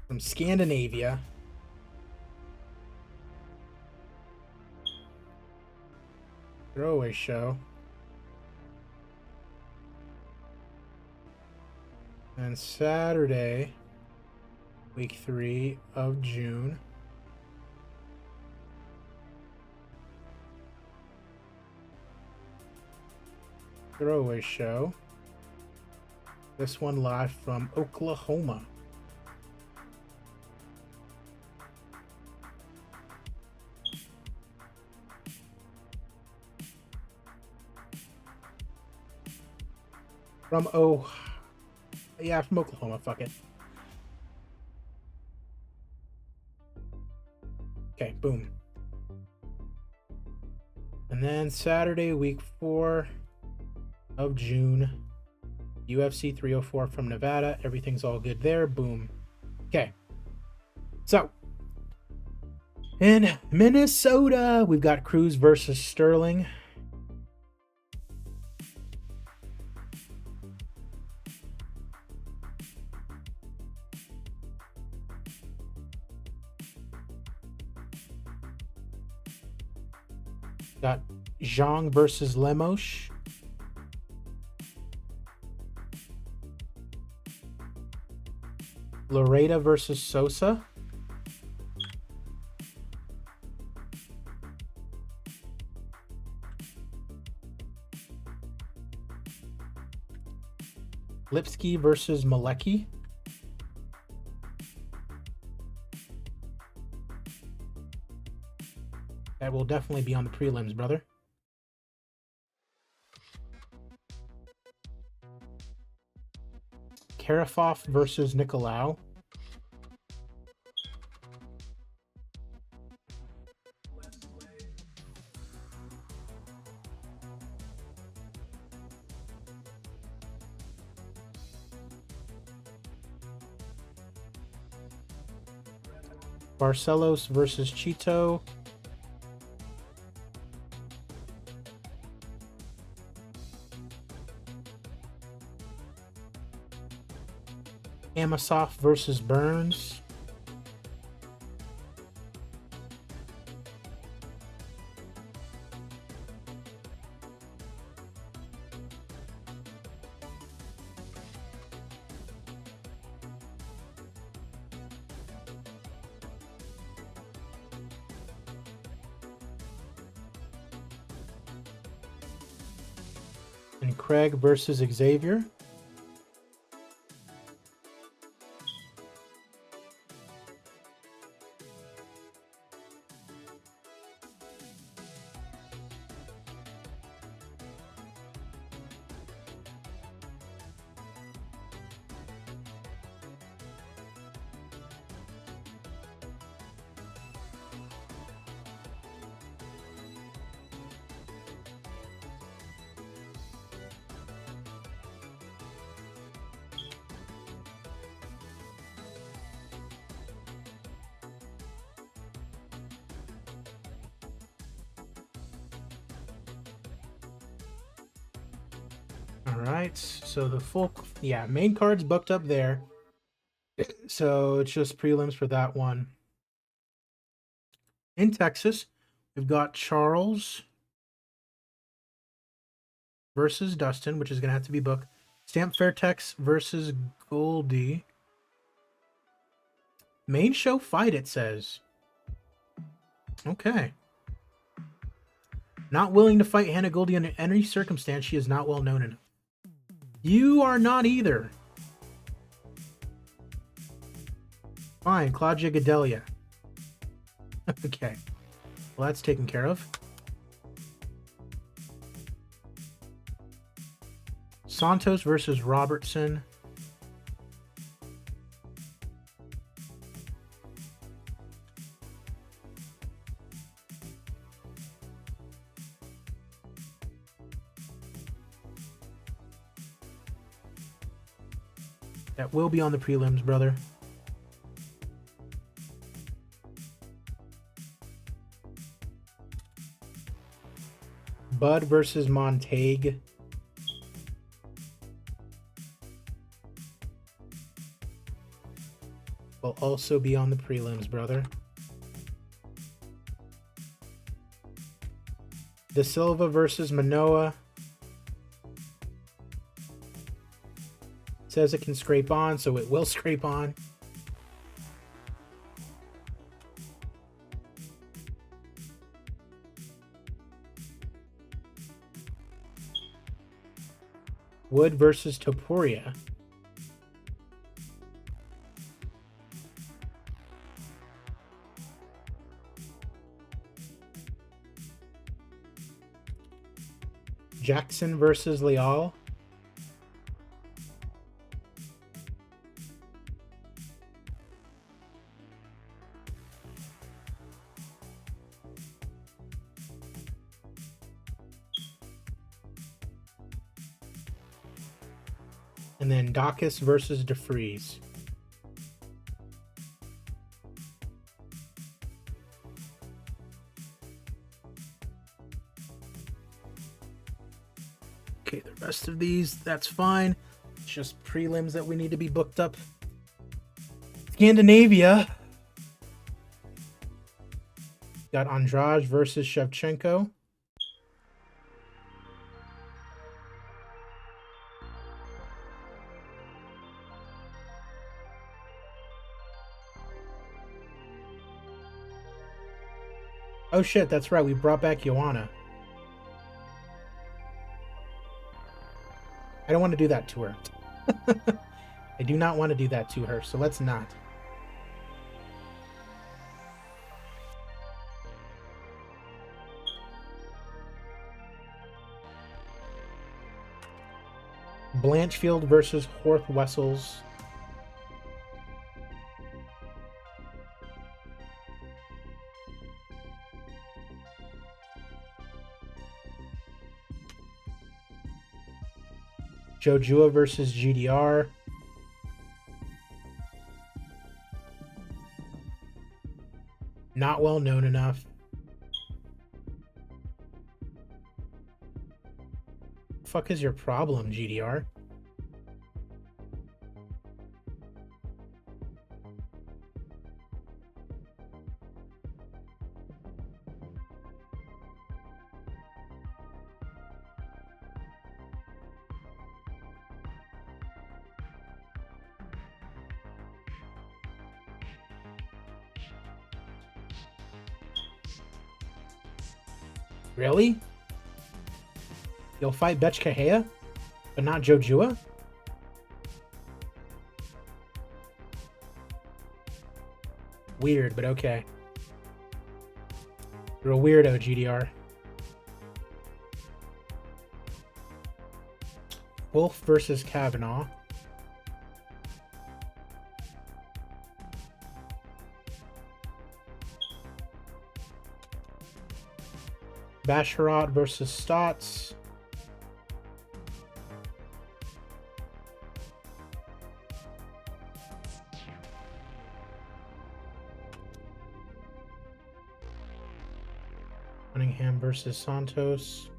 From Scandinavia. Throwaway show. And Saturday, week 3 of June. Throwaway show. This one live from Oklahoma. From from Oklahoma, fuck it. Okay, boom. And then Saturday, week 4 of June, UFC 304 from Nevada. Everything's all good there. Boom. Okay. So, in Minnesota, we've got Cruz versus Sterling. Got Zhang versus Lemos. Loretta versus Sosa. Lipsky versus Malecki. That will definitely be on the prelims, brother. Karafov versus Nicolau. Barcelos versus Chito. Amosov versus Burns. And Craig versus Xavier. All right, so the full, main card's booked up there. So it's just prelims for that one. In Texas, we've got Charles versus Dustin, which is going to have to be booked. Stamp Fairtex versus Goldie. Main show fight, it says. Okay. Not willing to fight Hannah Goldie under any circumstance. She is not well known enough. You are not either. Fine, Claudia Gadelia. Okay. Well, that's taken care of. Santos versus Robertson. That will be on the prelims, brother. Bud versus Montague. Will also be on the prelims, brother. De Silva versus Manoa. Says it can scrape on, so it will scrape on. Wood versus Topuria. Jackson versus Leal. And then Dacus versus DeFries. Okay, the rest of these, that's fine. It's just prelims that we need to be booked up. Scandinavia. Got Andrade versus Shevchenko. Oh shit, that's right. We brought back Joanna. I don't want to do that to her. I do not want to do that to her, so let's not. Blanchfield versus Horth Wessels. Jojua versus GDR. Not well known enough. Fuck is your problem, GDR? Really? You'll fight Bechkahea, but not Jojua? Weird, but okay. You're a weirdo, GDR. Wolf versus Kavanaugh. Basharat versus Stotts. Cunningham versus Santos.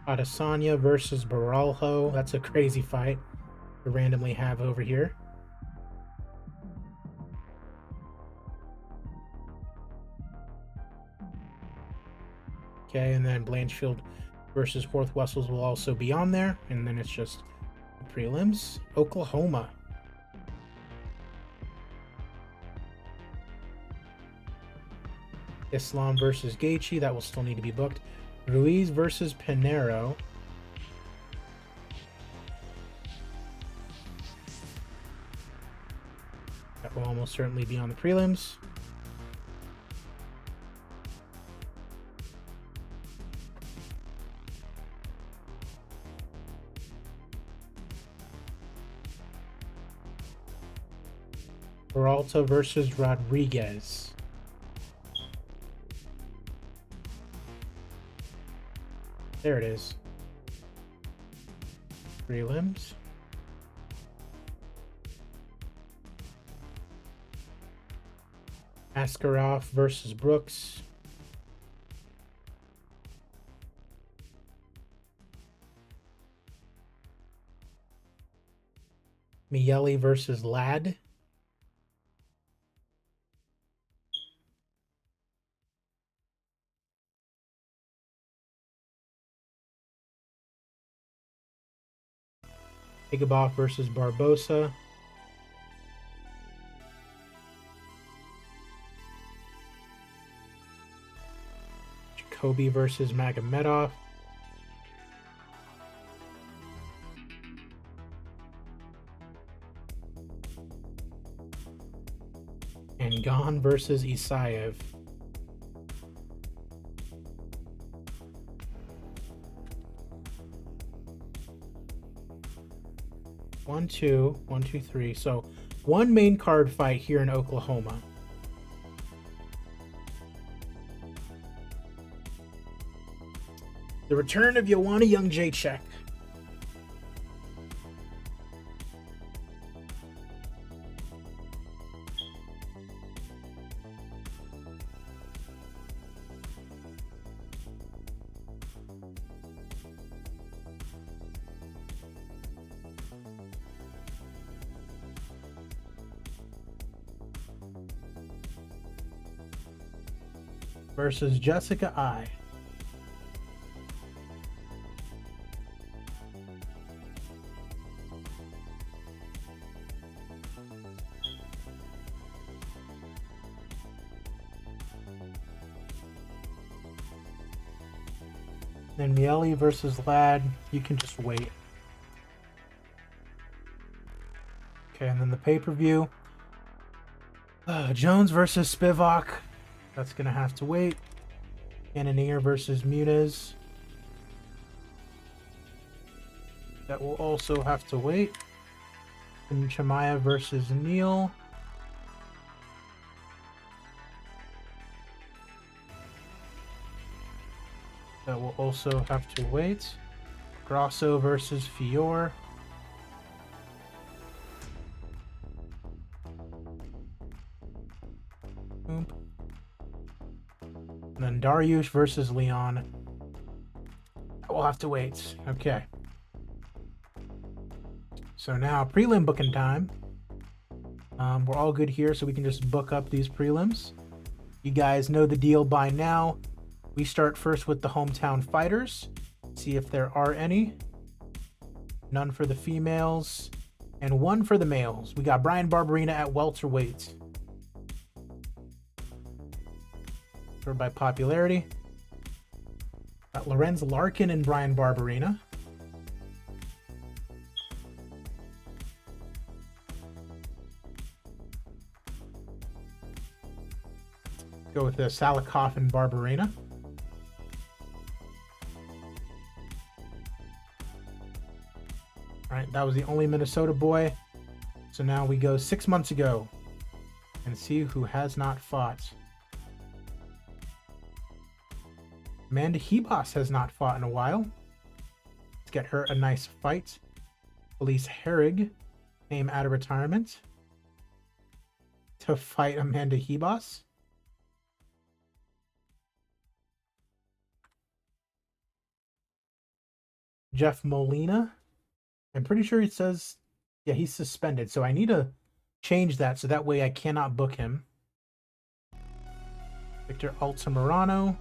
Adesanya versus Baralho. That's a crazy fight to randomly have over here. Okay, and then Blanchfield versus Horth Wessels will also be on there. And then it's just the prelims. Oklahoma. Islam versus Gaethje. That will still need to be booked. Ruiz versus Pinheiro. That will almost certainly be on the prelims. Peralta versus Rodriguez. There it is. Prelims. Askarov versus Brooks. Miele versus Ladd. Igabov versus Barbosa. Jacoby versus Magomedov. And Gon versus Isaev. One, two, 3. So one main card fight here in Oklahoma. The return of Joanna Jędrzejczyk. Versus Jessica I. Then Miele versus Ladd. You can just wait. Okay, and then the pay-per-view. Jones versus Spivak. That's going to have to wait. Cannonier versus Muniz. That will also have to wait. And Chimaev versus Neal. That will also have to wait. Grasso versus Fior. Oop. And then Dariush versus Leon. We'll have to wait. Okay. So now prelim booking time. We're all good here, so we can just book up these prelims. You guys know the deal by now. We start first with the hometown fighters. See if there are any. None for the females. And one for the males. We got Bryan Barberena at welterweight. Or by popularity. Got Lorenz Larkin and Bryan Barberena. Go with the Salikov and Barberena. All right, that was the only Minnesota boy. So now we go 6 months ago and see who has not fought. Amanda Hebos has not fought in a while. Let's get her a nice fight. Elise Herrig came out of retirement to fight Amanda Hebos. Jeff Molina. I'm pretty sure it says, yeah, he's suspended. So I need to change that so that way I cannot book him. Victor Altamirano.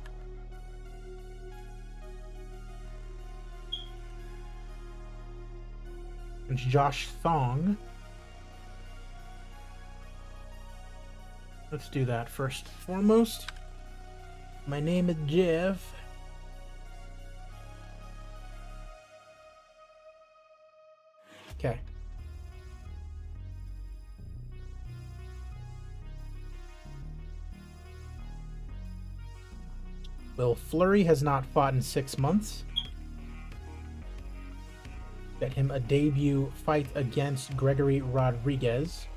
It's Josh Thong. Let's do that first and foremost. My name is Jeff. Okay. Will Fleury has not fought in 6 months. Get him a debut fight against Gregory Rodriguez.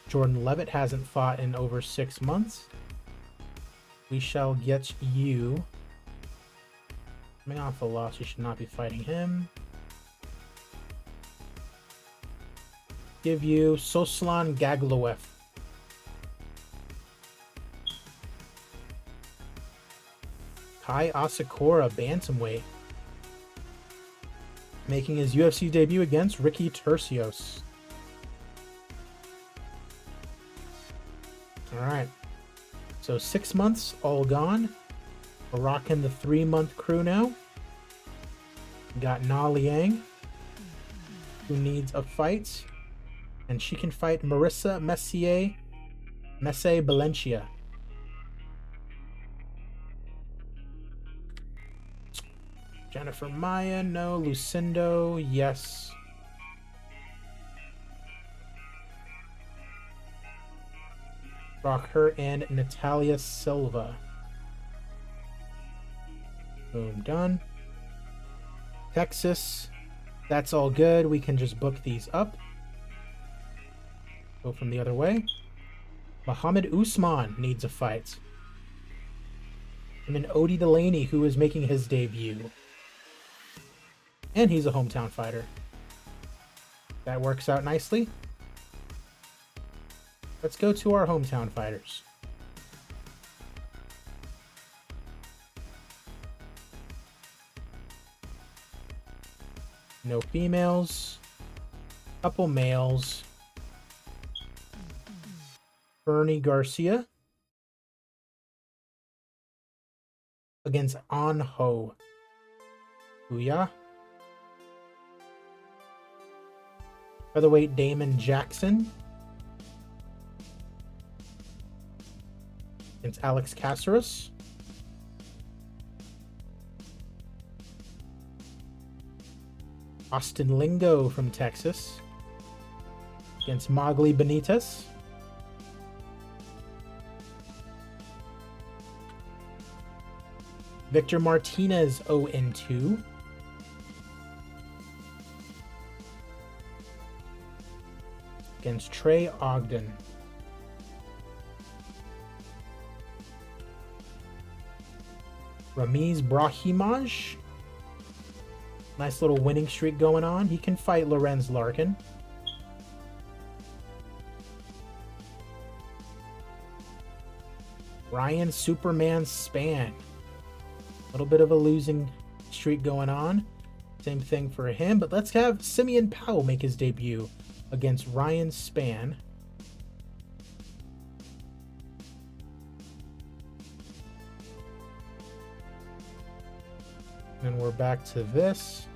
Jordan Levitt hasn't fought in over 6 months. We shall get you. Coming off a loss, you should not be fighting him. Give you Soslan Gagloev. Kai Asakura, bantamweight, making his UFC debut against Ricky Tercios. All right, so 6 months all gone. We're rocking the 3-month crew now. We got Na Liang, who needs a fight, and she can fight Marissa Messe Valencia. Jennifer Maya, no. Lucindo, yes. Rock her and Natalia Silva. Boom, done. Texas, that's all good. We can just book these up. Go from the other way. Muhammad Usman needs a fight. And then Odie Delaney, who is making his debut. And he's a hometown fighter. That works out nicely. Let's go to our hometown fighters. No females. Couple males. Bernie Garcia against An Ho. Booyah. Featherweight Damon Jackson against Alex Caceres. Austin Lingo from Texas against Mowgli Benitez. Victor Martinez 0-2. Against Trey Ogden. Ramiz Brahimaj. Nice little winning streak going on. He can fight Lorenz Larkin. Ryan Superman Span. A little bit of a losing streak going on. Same thing for him, but let's have Simeon Powell make his debut against Ryan Span. And we're back to this.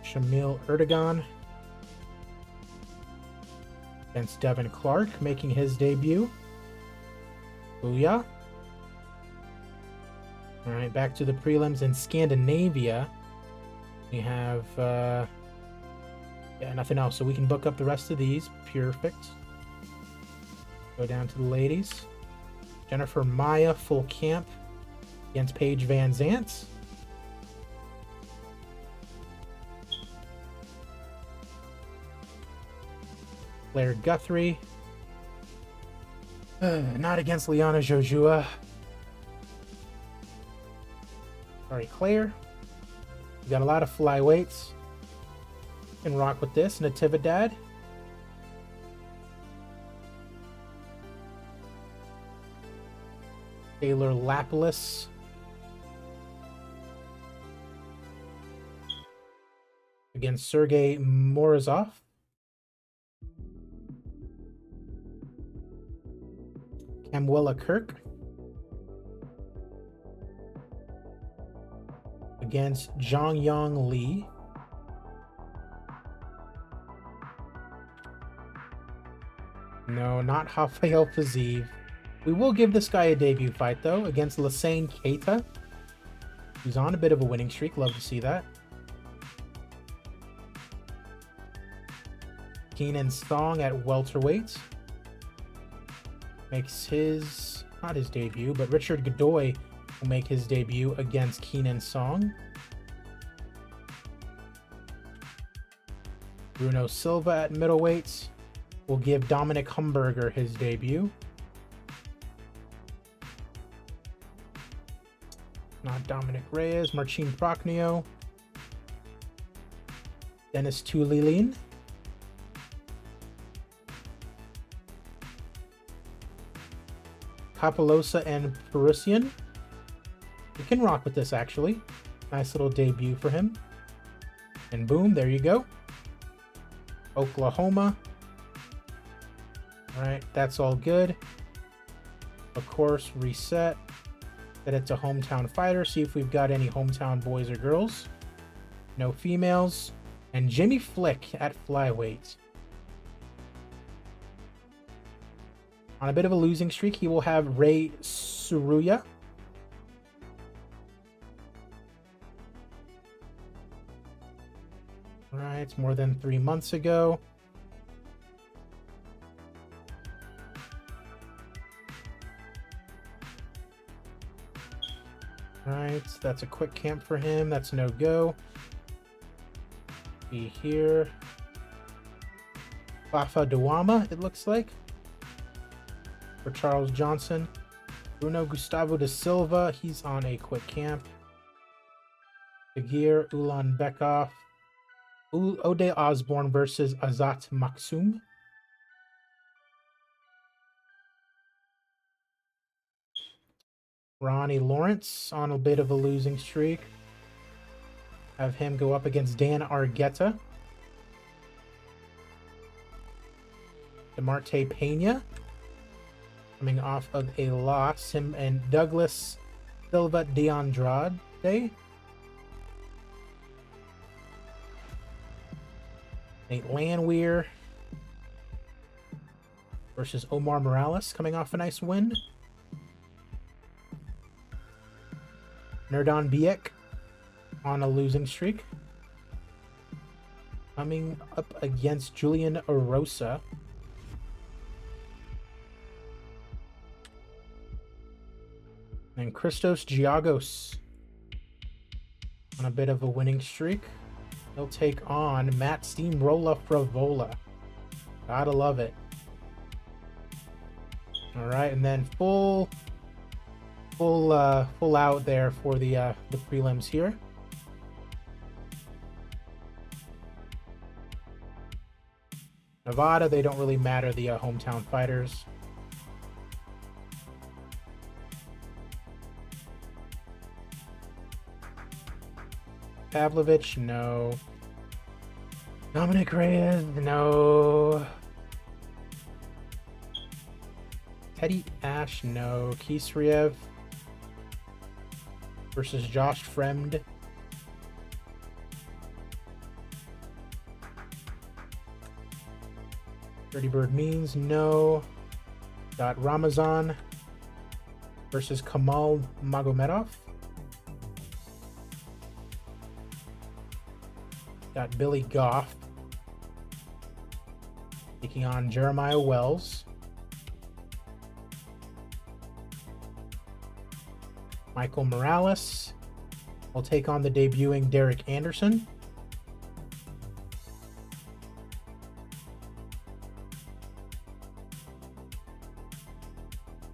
Shamil Erdogan against Devin Clark, making his debut. Booyah. All right, back to the prelims in Scandinavia. We have nothing else, so we can book up the rest of these. Perfect. Go down to the ladies. Jennifer Maya, full camp against Paige Van Zant. Claire Guthrie. Not against Liana Jojua. Sorry, Claire. We got a lot of flyweights. Can rock with this. Natividad. Taylor Lapilus. Against Sergey Morozov. Camwilla Kirk. Against Zhang Yang Lee. No, not Rafael Fiziev. We will give this guy a debut fight, though, against Lassane Keita, who's on a bit of a winning streak. Love to see that. Keenan Song at welterweight makes his, not his debut, but Richard Godoy will make his debut against Keenan Song. Bruno Silva at middleweight will give Dominic Humberger his debut. Not Dominic Reyes, Marcin Prochnio, Dennis Tulilin, Kapalosa and Perusian. We can rock with this, actually. Nice little debut for him. And boom, there you go. Oklahoma. All right, that's all good. Of course, reset. Set it to hometown fighter. See if we've got any hometown boys or girls. No females. And Jimmy Flick at flyweight. On a bit of a losing streak, he will have Ray Suruya. All right, it's more than 3 months ago. All right, that's a quick camp for him. That's no go. Be here. Fafa Dawama, it looks like. For Charles Johnson. Bruno Gustavo da Silva, he's on a quick camp. Tagir Ulanbekov. Ode Osborne versus Azat Maksum. Ronnie Lawrence on a bit of a losing streak. Have him go up against Dan Argueta. DeMarte Pena coming off of a loss. Him and Douglas Silva de Andrade. Nate Landwehr versus Omar Morales coming off a nice win. Nerdon Biek on a losing streak. Coming up against Julian Arosa. And Christos Giagos on a bit of a winning streak. He'll take on Matt Steamroller Fravola. Gotta love it. All right, and then full out there for the prelims here. Nevada, they don't really matter, the hometown fighters. Pavlovich, no. Dominic Reyes, no. Teddy Ash, no. Kisriev versus Josh Fremd. Dirty Bird Means, no. Got Ramazan versus Kamal Magomedov. Got Billy Goff taking on Jeremiah Wells. Michael Morales will take on the debuting Derek Anderson.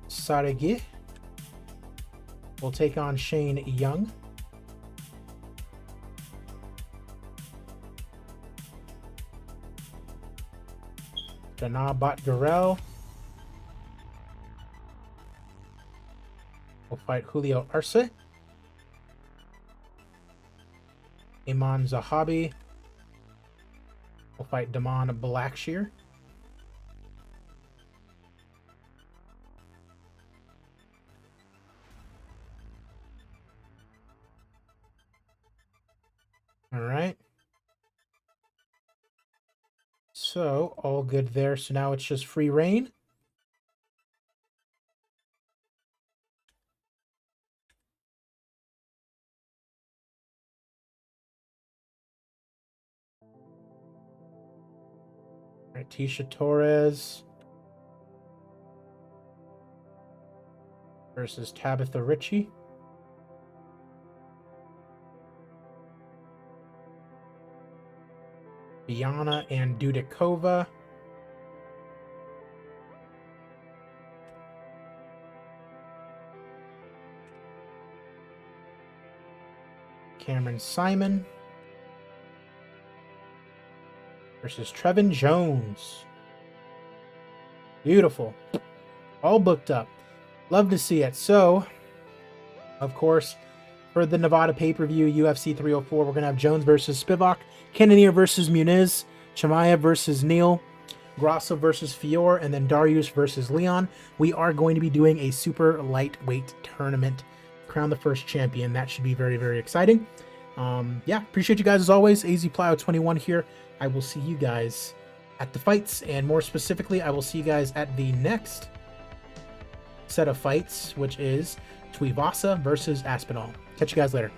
Saregi will take on Shane Young. Dana Batgarel will fight Julio Arce. Iman Zahabi will fight Damon Blackshear. All right. So all good there. So now it's just free reign. All right, Tisha Torres versus Tabitha Ritchie. Biana and Dudikova. Cameron Simon versus Trevin Jones. Beautiful. All booked up. Love to see it. So, of course, for the Nevada pay-per-view, UFC 304, we're going to have Jones versus Spivak, Cannonier versus Muniz, Chimaev versus Neal, Grasso versus Fior, and then Dariush versus Leon. We are going to be doing a super lightweight tournament. Crown the first champion. That should be very, very exciting. Yeah, appreciate you guys as always. AZ Plyo 21 here. I will see you guys at the fights, and more specifically, I will see you guys at the next set of fights, which is Tuivasa versus Aspinall. Catch you guys later.